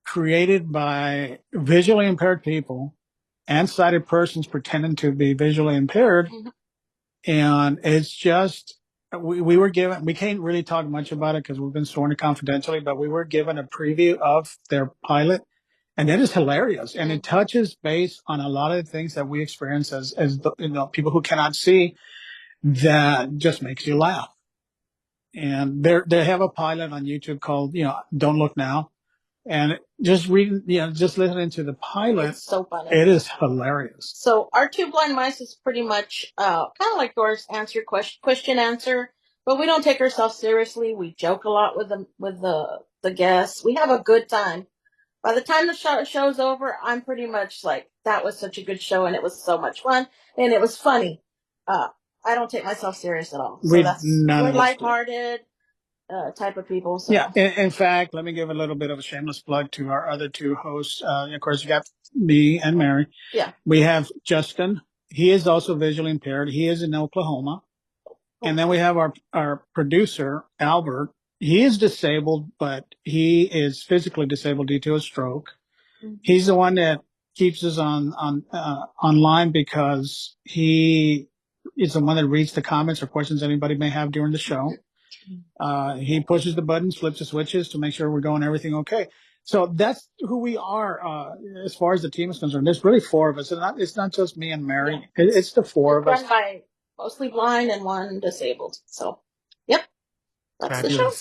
created by visually impaired people and sighted persons pretending to be visually impaired. And it's just, we were given, we can't really talk much about it because we've been sworn to confidentially, but we were given a preview of their pilot. And it is hilarious. And it touches base on a lot of the things that we experience as people who cannot see, that just makes you laugh. And they have a pilot on YouTube called, Don't Look Now. And just reading, just listening to the pilot, it's so funny. It is hilarious. So
our Two Blind Mice is pretty much kind of like yours, answer question answer, but we don't take ourselves seriously. We joke a lot with the guests. We have a good time. By the time the show's over, I'm pretty much like, that was such a good show, and it was so much fun, and it was funny. I don't take myself serious at all. So we're lighthearted type of people. So.
Yeah. In fact, let me give a little bit of a shameless plug to our other two hosts. Of course, you got me and Mary. Yeah. We have Justin. He is also visually impaired. He is in Oklahoma. And then we have our producer, Albert. He is disabled, but he is physically disabled due to a stroke. He's the one that keeps us online, because he is the one that reads the comments or questions anybody may have during the show. He pushes the buttons, flips the switches to make sure we're going everything okay. So that's who we are as far as the team is concerned. There's really four of us. It's not just me and Mary. Yeah. It's the four of us.
Run by mostly blind and one disabled. So, yep, that's
Fabulous.
The show.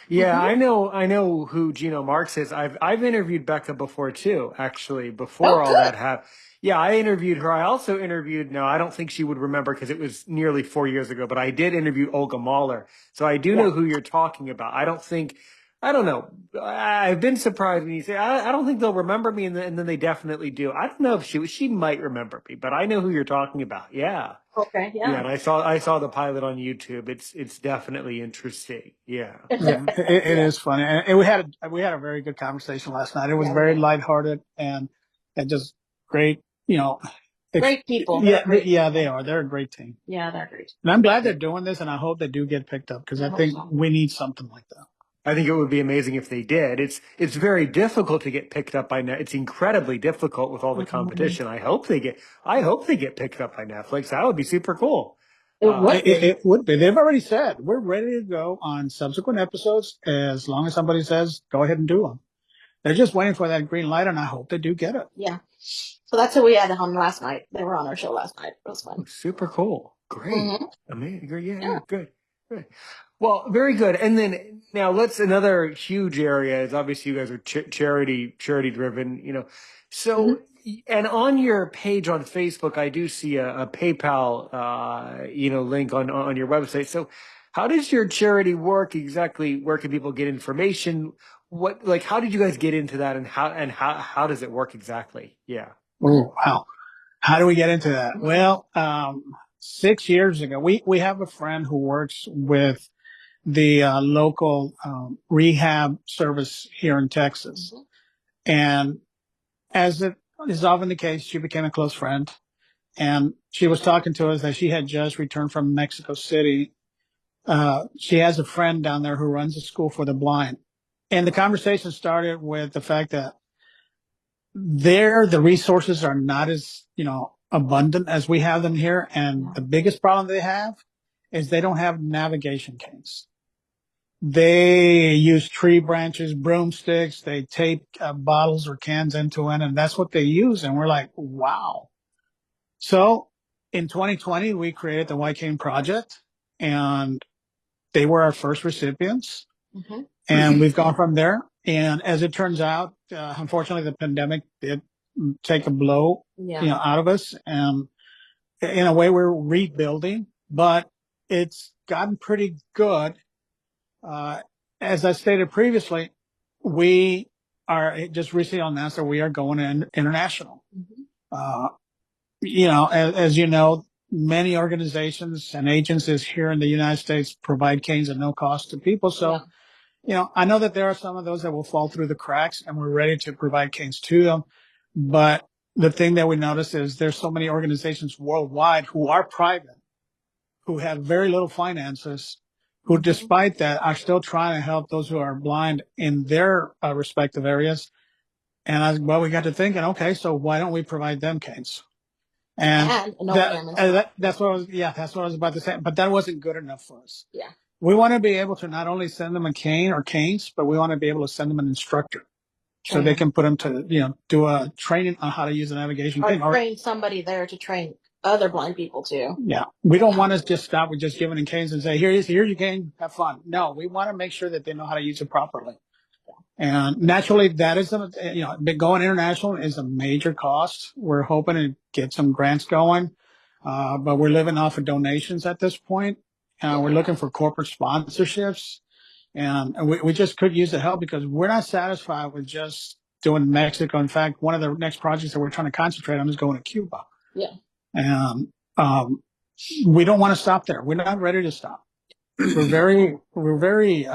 Yeah, I know who Gino Marks is. I've interviewed Becca before too, actually, before all that happened. Yeah, I interviewed her. I also interviewed, no, I don't think she would remember because it was nearly 4 years ago, but I did interview Olga Mahler. So I do know who you're talking about. I don't think I don't know. I've been surprised when you say, I don't think they'll remember me, and then they definitely do. I don't know if she might remember me, but I know who you're talking about. Yeah.
Okay,
Yeah,
yeah.
and I saw the pilot on YouTube. It's definitely interesting. Yeah.
Yeah, it
Yeah,
is funny, and we had a very good conversation last night. It was
yeah, we
very
did.
lighthearted and just great.
Great people. They're
Yeah,
great
yeah, they
people.
are. They're a great team,
Yeah, they're great.
and I'm glad they're doing this, and I hope they do get picked up because
I
I
hope
think
so.
we need something like that.
I think it would be amazing if they did. It's very difficult to get picked up by Net. It's incredibly difficult with all the
Mhm.
competition. I hope they get picked up by Netflix. That would be super cool.
It would be.
It would be. They've already said we're ready to go on subsequent episodes as long as somebody says go ahead and do them. They're just waiting for that green light, and I hope they do get it.
Yeah. So that's who we had on last night. They were on our show last night. It was fun.
Super cool. Great.
Hmm.
Amazing. Great. Yeah, yeah,
Yeah.
good. Good. Well, very good. And then now another huge area is obviously you guys are charity driven,
Hmm.
So, and on your page on Facebook, I do see a PayPal, link on your website. So how does your charity work exactly? Where can people get information? How did you guys get into that and how does it work exactly? Yeah.
Oh, wow. How do we get into that?
Hmm.
Well, 6 years ago, we have a friend who works with the local rehab service here in Texas.
Hmm.
And as it is often the case, she became a close friend. And she was talking to us that she had just returned from Mexico City. She has a friend down there who runs a school for the blind. And the conversation started with the fact that there the resources are not as abundant as we have them here, and
Yeah.
the biggest problem they have is they don't have navigation canes. They use tree branches, broomsticks. They tape bottles or cans into it, and that's what they use. And we're like, wow. So in 2020 we created the White Cane Project, and they were our first recipients,
Hmm.
and we've gone from there. And as it turns out, unfortunately, the pandemic did take a blow,
Yeah.
out of us. And in a way, we're rebuilding, but it's gotten pretty good. Uh, as I stated previously, we are just recently announced that we are going international.
Hmm.
Uh, as you know, many organizations and agencies here in the United States provide canes at no cost to people.
Yeah.
So, I know that there are some of those that will fall through the cracks, and we're ready to provide canes to them. But the thing that we notice is there's so many organizations worldwide who are private, who have very little finances, who,
Hmm.
despite that, are still trying to help those who are blind in their respective areas. And we got to thinking, okay, so why don't we provide them canes? And
And no payments.
that's what I was about to say. But that wasn't good enough for us.
Yeah.
We want to be able to not only send them a cane or canes, but we want to be able to send them an instructor so they
Training.
can put them to, do a training on how to use a navigation
Or
cane. Or,
train somebody there to train other blind people too.
yeah, we don't want to just stop with just giving them canes and say, here's your cane, have fun. No, we want to make sure that they know how to use it properly. And naturally, that is, going international is a major cost. We're hoping to get some grants going, but we're living off of donations at this point. We're looking for corporate sponsorships, and we just could use the help because we're not satisfied with just doing Mexico. In fact, one of the next projects that we're trying to concentrate on is going to Cuba.
Yeah.
And we don't want to stop there. We're not ready to stop. We're very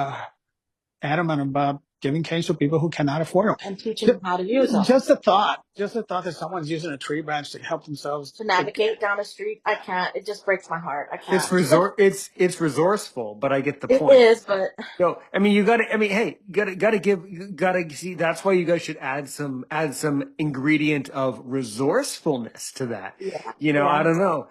adamant about giving canes to people who cannot afford them.
And teaching them how to use them.
Just a thought that someone's using a tree branch to help themselves
To navigate down a street, I can't. It just breaks my heart. I
It's
can't.
it's resourceful, but I get the
It
point.
is, but
So, I mean, hey, gotta see, that's why you guys should add some ingredient of resourcefulness to that.
yeah,
I
yeah,
don't know,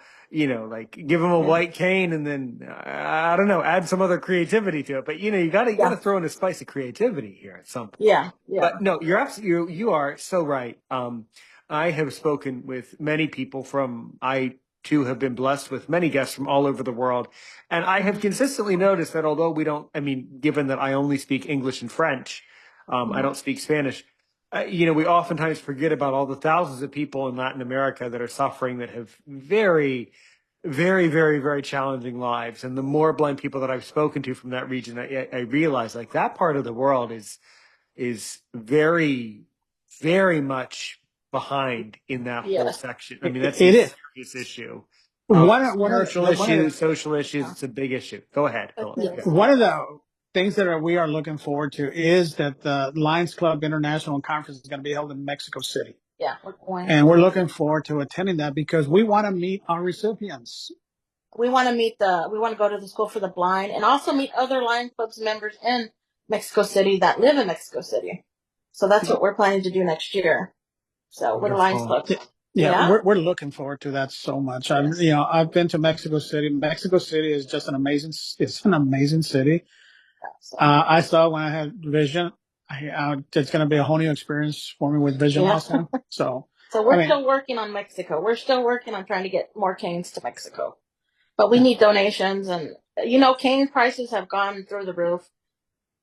like give them a
yeah,
white cane and then, I don't know, add some other creativity to it. But, you gotta
yeah,
throw in a spice of creativity here at some point.
yeah, yeah.
But no, you are so right. I have spoken with many people I too have been blessed with many guests from all over the world. And I have
Mhm,
consistently noticed that although given that I only speak English and French, I
mhm.
don't speak Spanish. We oftentimes forget about all the thousands of people in Latin America that are suffering, that have very very, very, very challenging lives. And the more blind people that I've spoken to from that region, I realize like that part of the world is very, very much behind in that whole
Yes.
section. I mean, that's a
It is
serious issue.
one
Spiritual
of the
issues, social issues,
Yeah.
it's a big issue. Go ahead,
It
Philip. Yeah.
is.
one of the things that we are looking forward to is that the Lions Club International Conference is going to be held in Mexico City.
Yeah, we're going.
And we're looking forward to attending that because we want to meet our recipients.
We want to we want to go to the School for the Blind and also meet other Lions Club's members in Mexico City that live in Mexico City. So that's what we're planning to do next year. So we're the Lions
Wonderful.
Club.
Yeah,
Yeah.
we're looking forward to that so much.
Yes.
I've been to Mexico City. Mexico City is just it's an amazing city.
So,
I saw when I had vision, it's going to be a whole new experience for me with vision
yeah.
loss now. So,
So
I
we're
mean,
still working on Mexico. We're still working on trying to get more canes to Mexico. But we
yeah,
need donations, and cane prices have gone through the roof,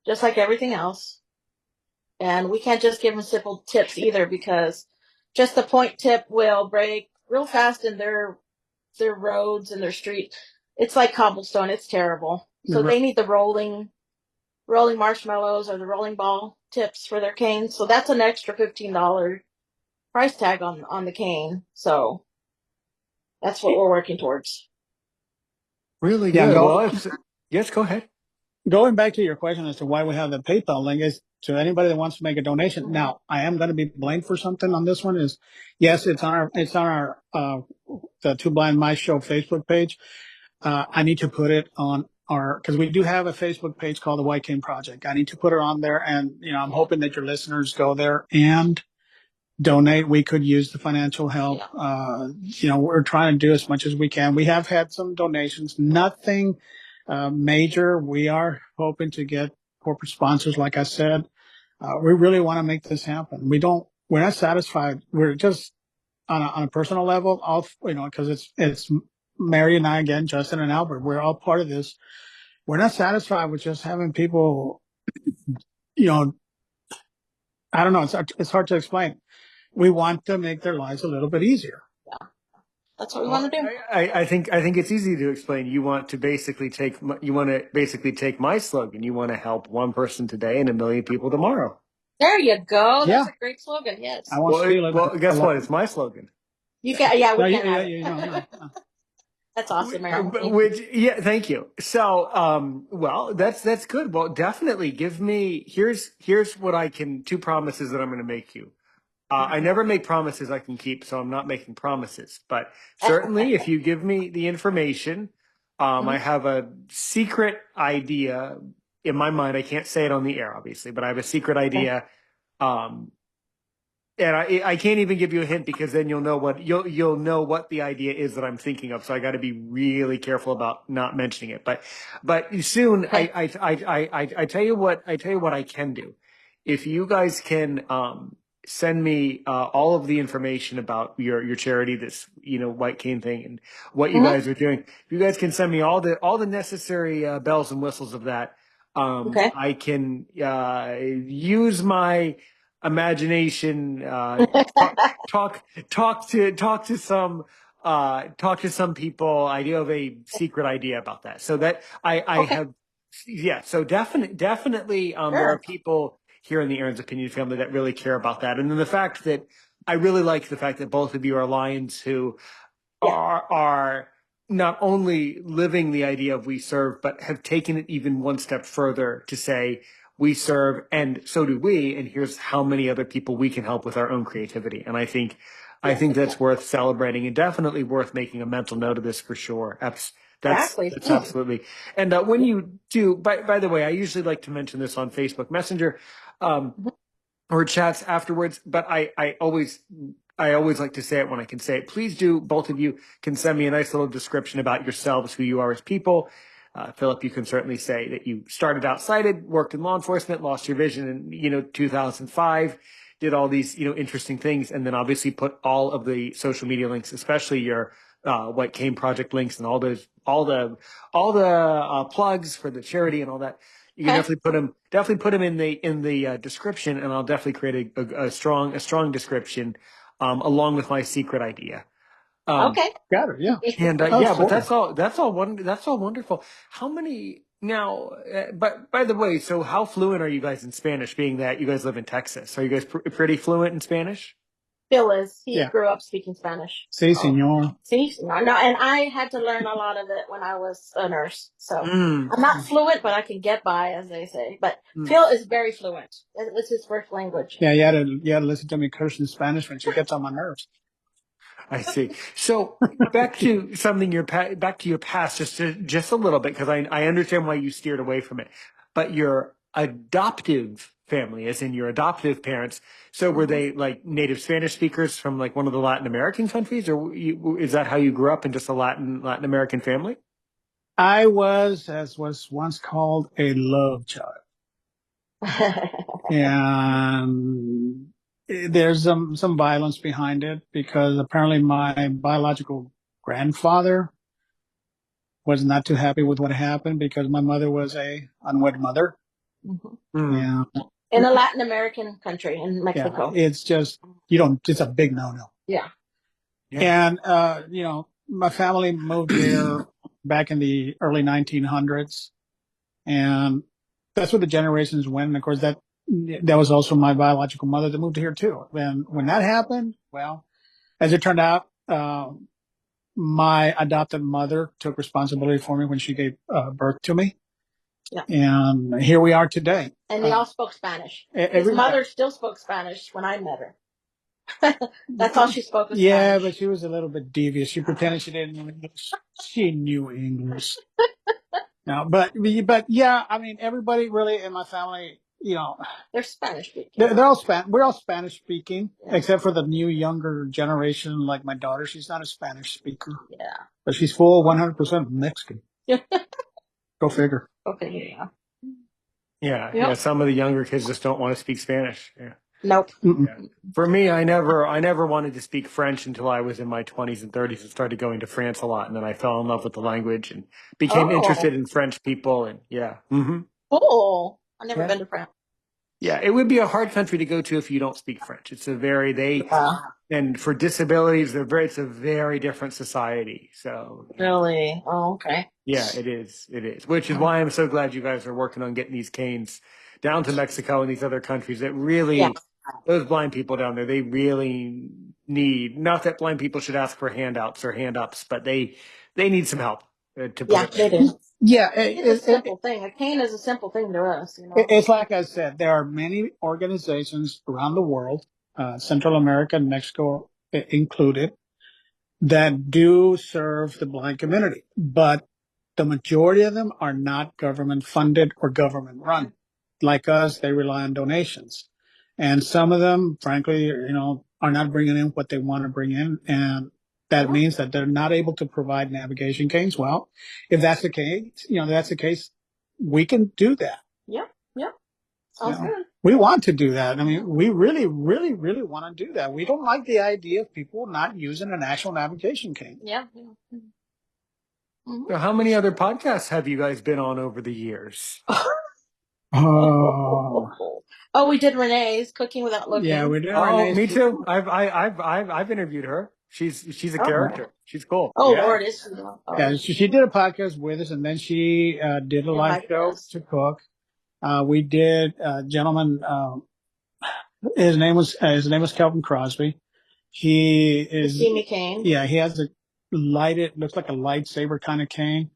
just like everything else. And we can't just give them simple tips either, because just the point tip will break real fast in their roads and their street. It's like cobblestone. It's terrible. So they need the rolling marshmallows or the rolling ball tips for their canes. So that's an extra $15 price tag on the cane. So that's what we're working towards.
Really
yeah.
good. Well, yes, go ahead.
Going back to your question as to why we have the PayPal link is to anybody that wants to make a donation.
Mm-hmm.
Now, I am going to be blamed for something on this one. Is yes, it's on our the Two Blind Mice Show Facebook page. I need to put it on because we do have a Facebook page called the White Cane Project. I need to put it on there, and I'm hoping that your listeners go there and donate. We could use the financial help. We're trying to do as much as we can. We have had some donations, nothing major. We are hoping to get corporate sponsors, like I said. We really want to make this happen. We're not satisfied. We're just on a personal level, because it's Mary and I again, Justin and Albert. We're all part of this. We're not satisfied with just having people, I don't know. It's hard to explain. We want to make their lives a little bit easier.
That's what we
Well,
want to do.
I think it's easy to explain. You want to basically take my slogan. You want to help one person today and a million people tomorrow.
There you go.
Yeah.
That's a great slogan. Yes.
I won't steal it.
Well, guess what? It's my slogan.
You can. Yeah, we
No,
can't have it.
no.
That's awesome, Aaron.
Yeah, thank you. So, well, that's good. Well, definitely give me, here's what two promises that I'm going to make you. I never make promises I can keep, so I'm not making promises, but certainly if you give me the information, I have a secret idea in my mind. I can't say it on the air, obviously, but I have a secret idea. And I can't even give you a hint because then you'll know what the idea is that I'm thinking of. So I got to be really careful about not mentioning it. But soon I tell you what I can do. If you guys can send me all of the information about your charity, this White Cane thing, and what you guys are doing. If you guys can send me all the necessary bells and whistles of that, I can use my imagination, talk to some people. I do have a secret idea about that, so that I have, yeah. So definitely, there are people here in the Aaron's Opinion family that really care about that, and then the fact that I really like the fact that both of you are Lions who are not only living the idea of we serve, but have taken it even one step further to say we serve and so do we, and here's how many other people we can help with our own creativity. And I think that's worth celebrating and definitely worth making a mental note of this for sure. That's absolutely. And when you do, by the way, I usually like to mention this on Facebook Messenger. Or chats afterwards, but I always like to say it when I can say it. Please do, both of you can send me a nice little description about yourselves, who you are as people. Philip, you can certainly say that you started out sighted, worked in law enforcement, lost your vision in 2005, did all these interesting things, and then obviously put all of the social media links, especially your White Cane Project links and all the plugs for the charity and all that. You can definitely put them in the description, and I'll definitely create a strong description along with my secret idea.
Okay.
Got it. Yeah.
And
Oh,
yeah, but
40.
that's all wonderful. How many now? But by the way, so how fluent are you guys in Spanish? Being that you guys live in Texas, are you guys pretty fluent in Spanish?
Phil is. He
Yeah.
grew up speaking Spanish.
Sí,
So.
señor.
See, no, and I had to learn a lot of it when I was a nurse. So
Mm,
I'm not fluent, but I can get by, as they say. But
mm.
Phil is very fluent. It's his first language.
Yeah, you had to listen to me curse in Spanish when she gets on my nerves.
I see. So back to something back to your past, just a little bit, because I understand why you steered away from it. But your adoptive family, as in your adoptive parents, so were they like native Spanish speakers from like one of the Latin American countries, or is that how you grew up in just a Latin American family?
I was, as was once called, a love child. And there's some violence behind it because apparently my biological grandfather was not too happy with what happened because my mother was a unwed mother.
Mm.
And
In a Latin American country, in
yeah,
Mexico.
it's just it's a big no-no.
Yeah.
Yeah.
And my family moved here back in the early 1900s, and that's where the generations went. And of course, that was also my biological mother that moved here too. And when that happened, well, as it turned out, my adopted mother took responsibility for me when she gave birth to me.
Yeah.
And here we are today.
And they all spoke Spanish. His mother still spoke Spanish when I met her. That's all she spoke was
Yeah,
Spanish.
but she was a little bit devious. She pretended she didn't know English. She knew English. No, but yeah, I mean, everybody really in my family,
They're Spanish speaking.
they're all we're all Spanish speaking, except for the new younger generation. Like my daughter, she's not a Spanish speaker.
Yeah.
But she's full 100% Mexican. Go figure.
Okay.
Yeah.
Yep.
Some of the younger kids just don't want to speak Spanish. Yeah.
Nope.
Yeah. For me, I never wanted to speak French until I was in my 20s and 30s and started going to France a lot. And then I fell in love with the language and became interested in French people. And yeah. Mm-hmm.
Cool. I've never been to France.
Yeah. It would be a hard country to go to if you don't speak French. It's and for disabilities, it's a very different society. So.
Really? Oh, okay.
Yeah, it is. It is. Which is why I'm so glad you guys are working on getting these canes down to Mexico and these other countries that really, those blind people down there, they really need, not that blind people should ask for handouts or hand ups, but they need some help to put it.
They do.
Yeah.
It's a simple thing. A cane is a simple thing to us,
It's like I said, there are many organizations around the world, Central America and Mexico included, that do serve the blind community, but the majority of them are not government funded or government run. Like us, they rely on donations. And some of them, frankly, are not bringing in what they want to bring in. And that means that they're not able to provide navigation canes. Well, if that's the case, we can do that.
Yep. Sounds good.
We want to do that. I mean, we really, really, really want to do that. We don't like the idea of people not using an actual navigation cane.
Yeah.
So how many other podcasts have you guys been on over the years?
We did Renee's Cooking Without Looking.
Yeah, we did.
Oh, me too. I've interviewed her. She's a character. She's cool.
Lord, is she?
Yeah, she did a podcast with us, and then she did a live show to cook. We did a gentleman. His name was Kelvin Crosby. He is.
See me cane.
Yeah, he has looks like a lightsaber kind of cane.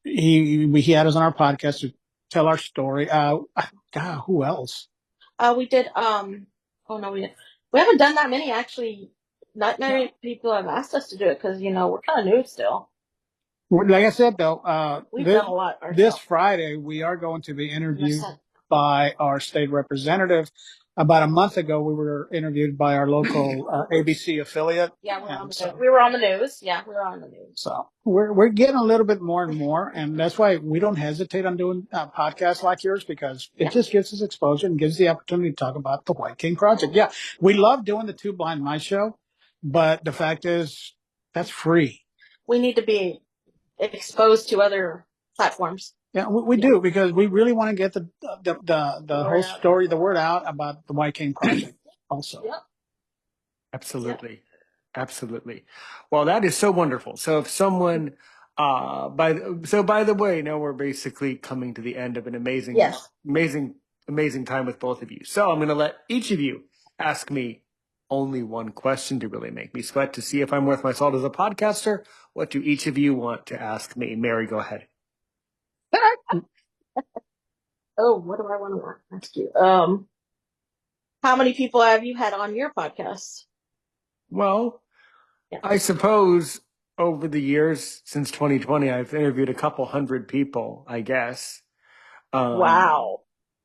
He had us on our podcast to tell our story. God, who else?
We did. We haven't done that many actually. Not many people have asked us to do it because we're kind of new still.
Like I said, though,
we've done a lot ourselves.
This Friday we are going to be interviewed by our state representative. About a month ago, we were interviewed by our local ABC affiliate.
Yeah, we were on the news. Yeah, we were on the news.
So we're getting a little bit more and more, and that's why we don't hesitate on doing podcasts like yours because it just gives us exposure and gives the opportunity to talk about the White King Project. Yeah, we love doing the Two Blind Mice show, but the fact is that's free.
We need to be exposed to other platforms.
Yeah, we do because we really want to get the whole story, the word out about the White King Project also.
Absolutely. Absolutely. Well, that is so wonderful. So if someone, by the way, now we're basically coming to the end of an
Yes.
amazing time with both of you. So I'm going to let each of you ask me only one question to really make me sweat to see if I'm worth my salt as a podcaster. What do each of you want to ask me? Mary, go ahead.
Oh, what do I want to ask you? How many people have you had on your podcast?
Well,
Yeah.
I suppose over the years since 2020, I've interviewed a couple hundred people, I guess.
Wow.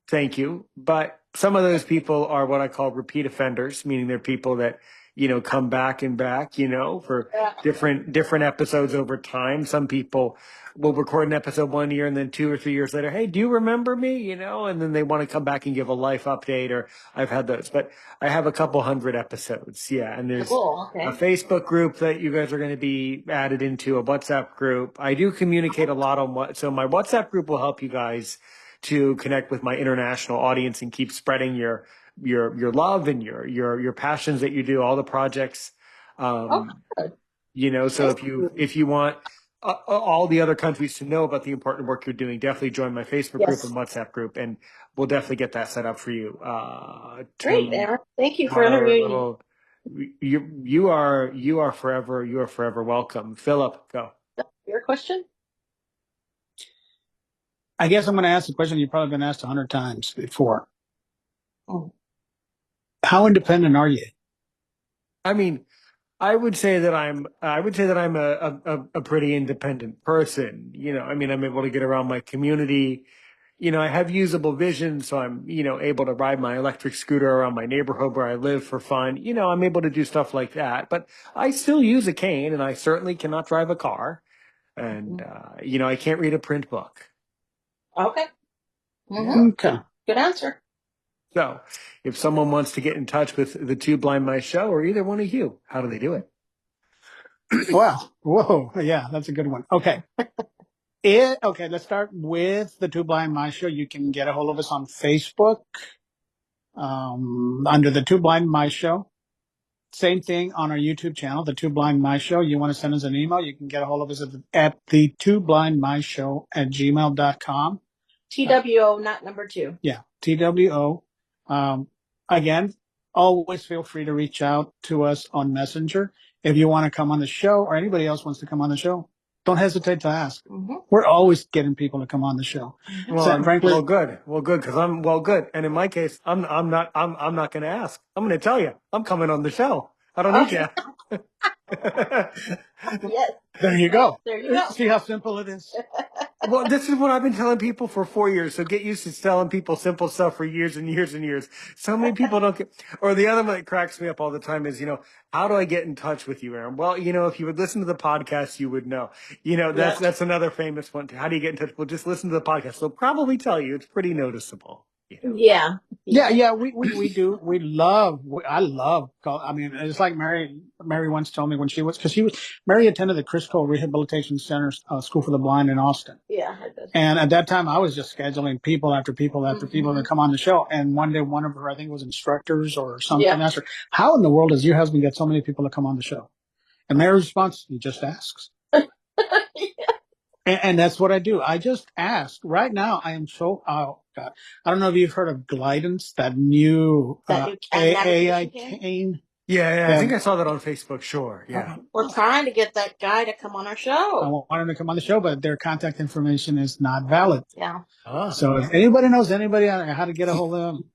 Thank you. But some of those people are what I call repeat offenders, meaning they're people that, come back and back, for
Yeah.
different episodes over time. Some people will record an episode 1 year and then 2 or 3 years later, hey, do you remember me? And then they want to come back and give a life update, or I've had those. But I have a couple hundred episodes. Yeah. And there's
Cool. Okay.
a Facebook group that you guys are going to be added into, a WhatsApp group. I do communicate a lot on so my WhatsApp group will help you guys to connect with my international audience and keep spreading your love and your passions that you do, all the projects.
Oh, good.
So if you want all the other countries to know about the important work you're doing, definitely join my Facebook group
Yes.
and WhatsApp group, and we'll definitely get that set up for you.
Great, Aaron. Thank you for
Tomorrow,
interviewing me.
you are forever welcome. Philip, go.
Your question?
I guess I'm going to ask the question you've probably been asked 100 times before.
Oh.
How independent are you?
I mean, I would say that I'm a pretty independent person. I'm able to get around my community. I have usable vision, so I'm, able to ride my electric scooter around my neighborhood where I live for fun. I'm able to do stuff like that, but I still use a cane and I certainly cannot drive a car. And, I can't read a print book.
Okay.
Yeah.
Okay.
Good answer.
So if someone wants to get in touch with the Two Blind Mice show or either one of you, how do they do it?
Well, whoa. Yeah, that's a good one. Okay. Okay, let's start with the Two Blind Mice Show. You can get a hold of us on Facebook under the Two Blind Mice Show. Same thing on our YouTube channel, the Two Blind Mice Show. You want to send us an email, you can get a hold of us at the Two Blind Mice Show at gmail.com.
TWO, not number 2.
Yeah, TWO. Again, always feel free to reach out to us on Messenger. If you want to come on the show or anybody else wants to come on the show, don't hesitate to ask.
Mm-hmm.
We're always getting people to come on the show.
Well,
Frankly,
good, because I'm good. And in my case, I'm not going to ask. I'm going to tell you, I'm coming on the show. I don't need you.
Yes.
there you go.
There you go.
See how simple it is?
Well, this is what I've been telling people for 4 years. So get used to telling people simple stuff for years and years and years. So many people don't get, or the other one that cracks me up all the time is, how do I get in touch with you, Aaron? Well, if you would listen to the podcast, you would know. That's another famous one too. How do you get in touch? Well, just listen to the podcast. They'll probably tell you. It's pretty noticeable.
Yeah.
Yeah, we do. I love, I mean, it's like Mary once told me when Mary attended the Crisco Rehabilitation Center School for the Blind in Austin.
Yeah, I did.
And at that time, I was just scheduling people after people after people to come on the show. And one day, one of her, I think it was instructors or something, asked her, how in the world does your husband get so many people to come on the show? And Mary's response, he just asks. And that's what I do. I just ask. Right now, I am so, oh, God. I don't know if you've heard of Glidance, that new AI cane.
Yeah, I think I saw that on Facebook. Sure. Yeah.
We're trying to get that guy to come on our show.
I want him to come on the show, but their contact information is not valid.
Yeah.
So if anybody knows anybody how to get a hold of them,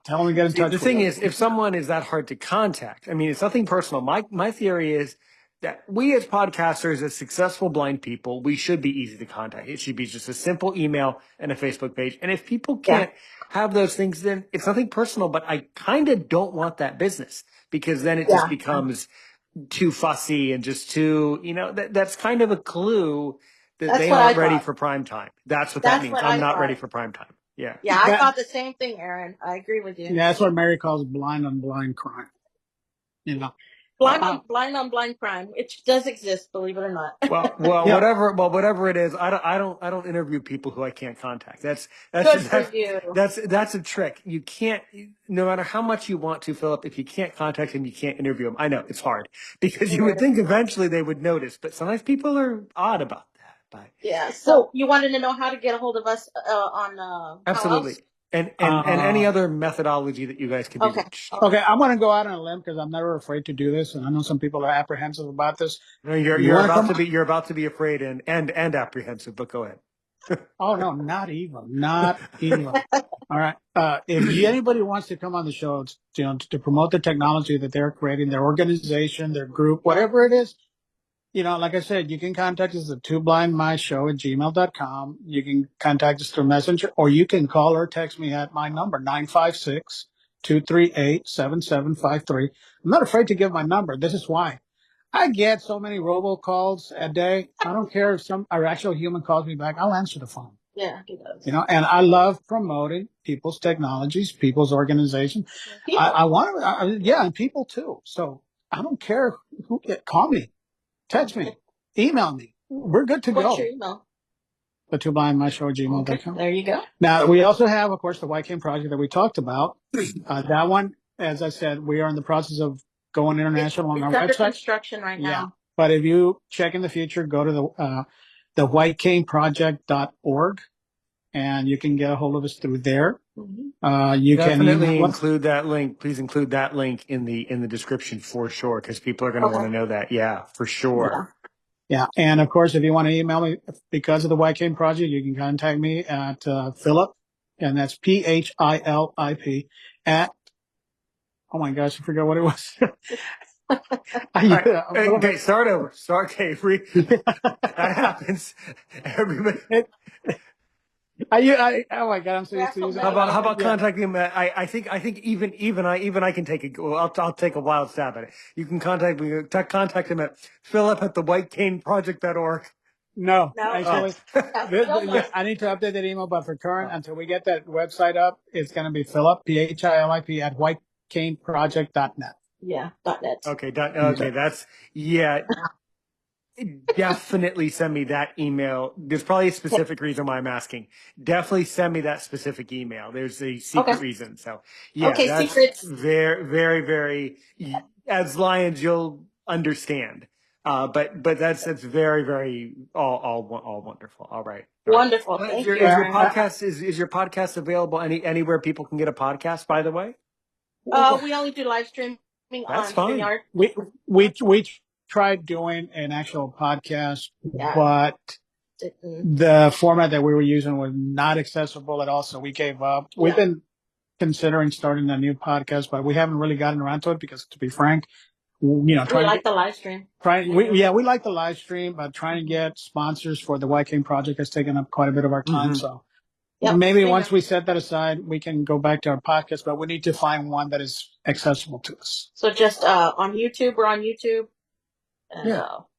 tell them to get in touch.
The thing is, if someone is that hard to contact, I mean, it's nothing personal. My theory is that we as podcasters, as successful blind people, we should be easy to contact. It should be just a simple email and a Facebook page. And if people can't have those things, then it's nothing personal, but I kind of don't want that business because then it just becomes too fussy and just too, that's kind of a clue that they aren't ready for prime time. That's what that means. I'm not ready for prime time. Yeah.
Yeah, I thought the same thing, Aaron. I agree with you.
Yeah, that's what Mary calls blind on blind crime.
blind on blind crime. It does exist, believe it or not.
Well,
Yeah.
whatever it is, I don't interview people who I can't contact. That's
Good for you.
that's a trick. You can't, no matter how much you want to, Philip, if you can't contact them, you can't interview them. I know it's hard because you would think eventually they would notice, but sometimes people are odd about that. But
Yeah. So you wanted to know how to get a hold of us on
absolutely.
how else?
And any other methodology that you guys can be reached.
Okay, I'm going to go out on a limb because I'm never afraid to do this, and I know some people are apprehensive about this.
No,
You
you're
wanna
about
come-
to be afraid and apprehensive, but go ahead.
Oh no, not even. All right. If anybody wants to come on the show, to promote the technology that they're creating, their organization, their group, whatever it is, like I said, you can contact us at twoblindmyshow@gmail.com. You can contact us through Messenger, or you can call or text me at my number, 956-238-7753. I'm not afraid to give my number. This is why. I get so many robocalls a day. I don't care if some actual human calls me back. I'll answer the phone.
Yeah, he does.
And I love promoting people's technologies, people's organizations. I want to, and people too. So I don't care who, call me, text me, email me. We're good to go.
What's your email?
The twoblindmyshow@gmail.com.
Okay, there you go.
Now, we also have, of course, the White Cane Project that we talked about. That one, as I said, we are in the process of going international on our
It's under
website.
construction right now.
Yeah. But if you check in the future, go to the whitecaneproject.org, and you can get a hold of us through there. You
Definitely
can
include that link. Please include that link in the description for sure, because people are going to want to know that. Yeah, for sure.
Yeah. And of course, if you want to email me because of the White Cane Project, you can contact me at Philip, and that's Philip at, oh my gosh, I forgot what it was.
Okay, start over. Okay, that happens. Everybody.
Oh my God, I'm so used to using.
How about contacting him? I think even I can take it. Well, I'll take a wild stab at it. You can contact him at philip@thewhitecaneproject.org.
No, actually, I need to update that email, but for current, until we get that website up, it's going to be Philip, Philip at whitecaneproject.net.
Yeah, .net.
Okay, that's definitely send me that email. There's probably a specific reason why I'm asking. Definitely send me that specific email. There's a secret reason. So that's
secrets.
very, very, very, as Lions, you'll understand. But that's very, very all wonderful. All right.
Wonderful. Thank you.
Is your podcast available anywhere people can get a podcast, by the way?
We only do live streaming
That's
on
fine.
StreamYard.
We tried doing an actual podcast, but the format that we were using was not accessible at all, so we gave up. We've been considering starting a new podcast, but we haven't really gotten around to it because, to be frank, we
like the live stream.
We like the live stream, but trying to get sponsors for the White Cane Project has taken up quite a bit of our time. So maybe once we set that aside, we can go back to our podcast, but we need to find one that is accessible to us.
So just on YouTube, we're on YouTube.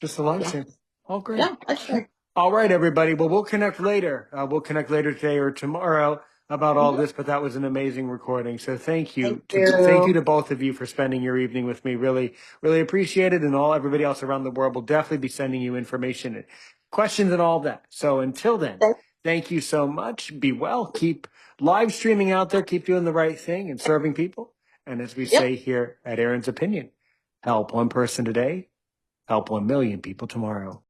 Just a live stream. Oh, great.
Yeah, that's right.
All right, everybody. Well, we'll connect later. We'll connect later today or tomorrow about all this, but that was an amazing recording. So thank you. Thank you to both of you for spending your evening with me. Really, really appreciate it. And everybody else around the world will definitely be sending you information and questions and all that. So until then, thank you so much. Be well. Keep live streaming out there. Keep doing the right thing and serving people. And as we say here at Aaron's Opinion, help one person today, help 1 million people tomorrow.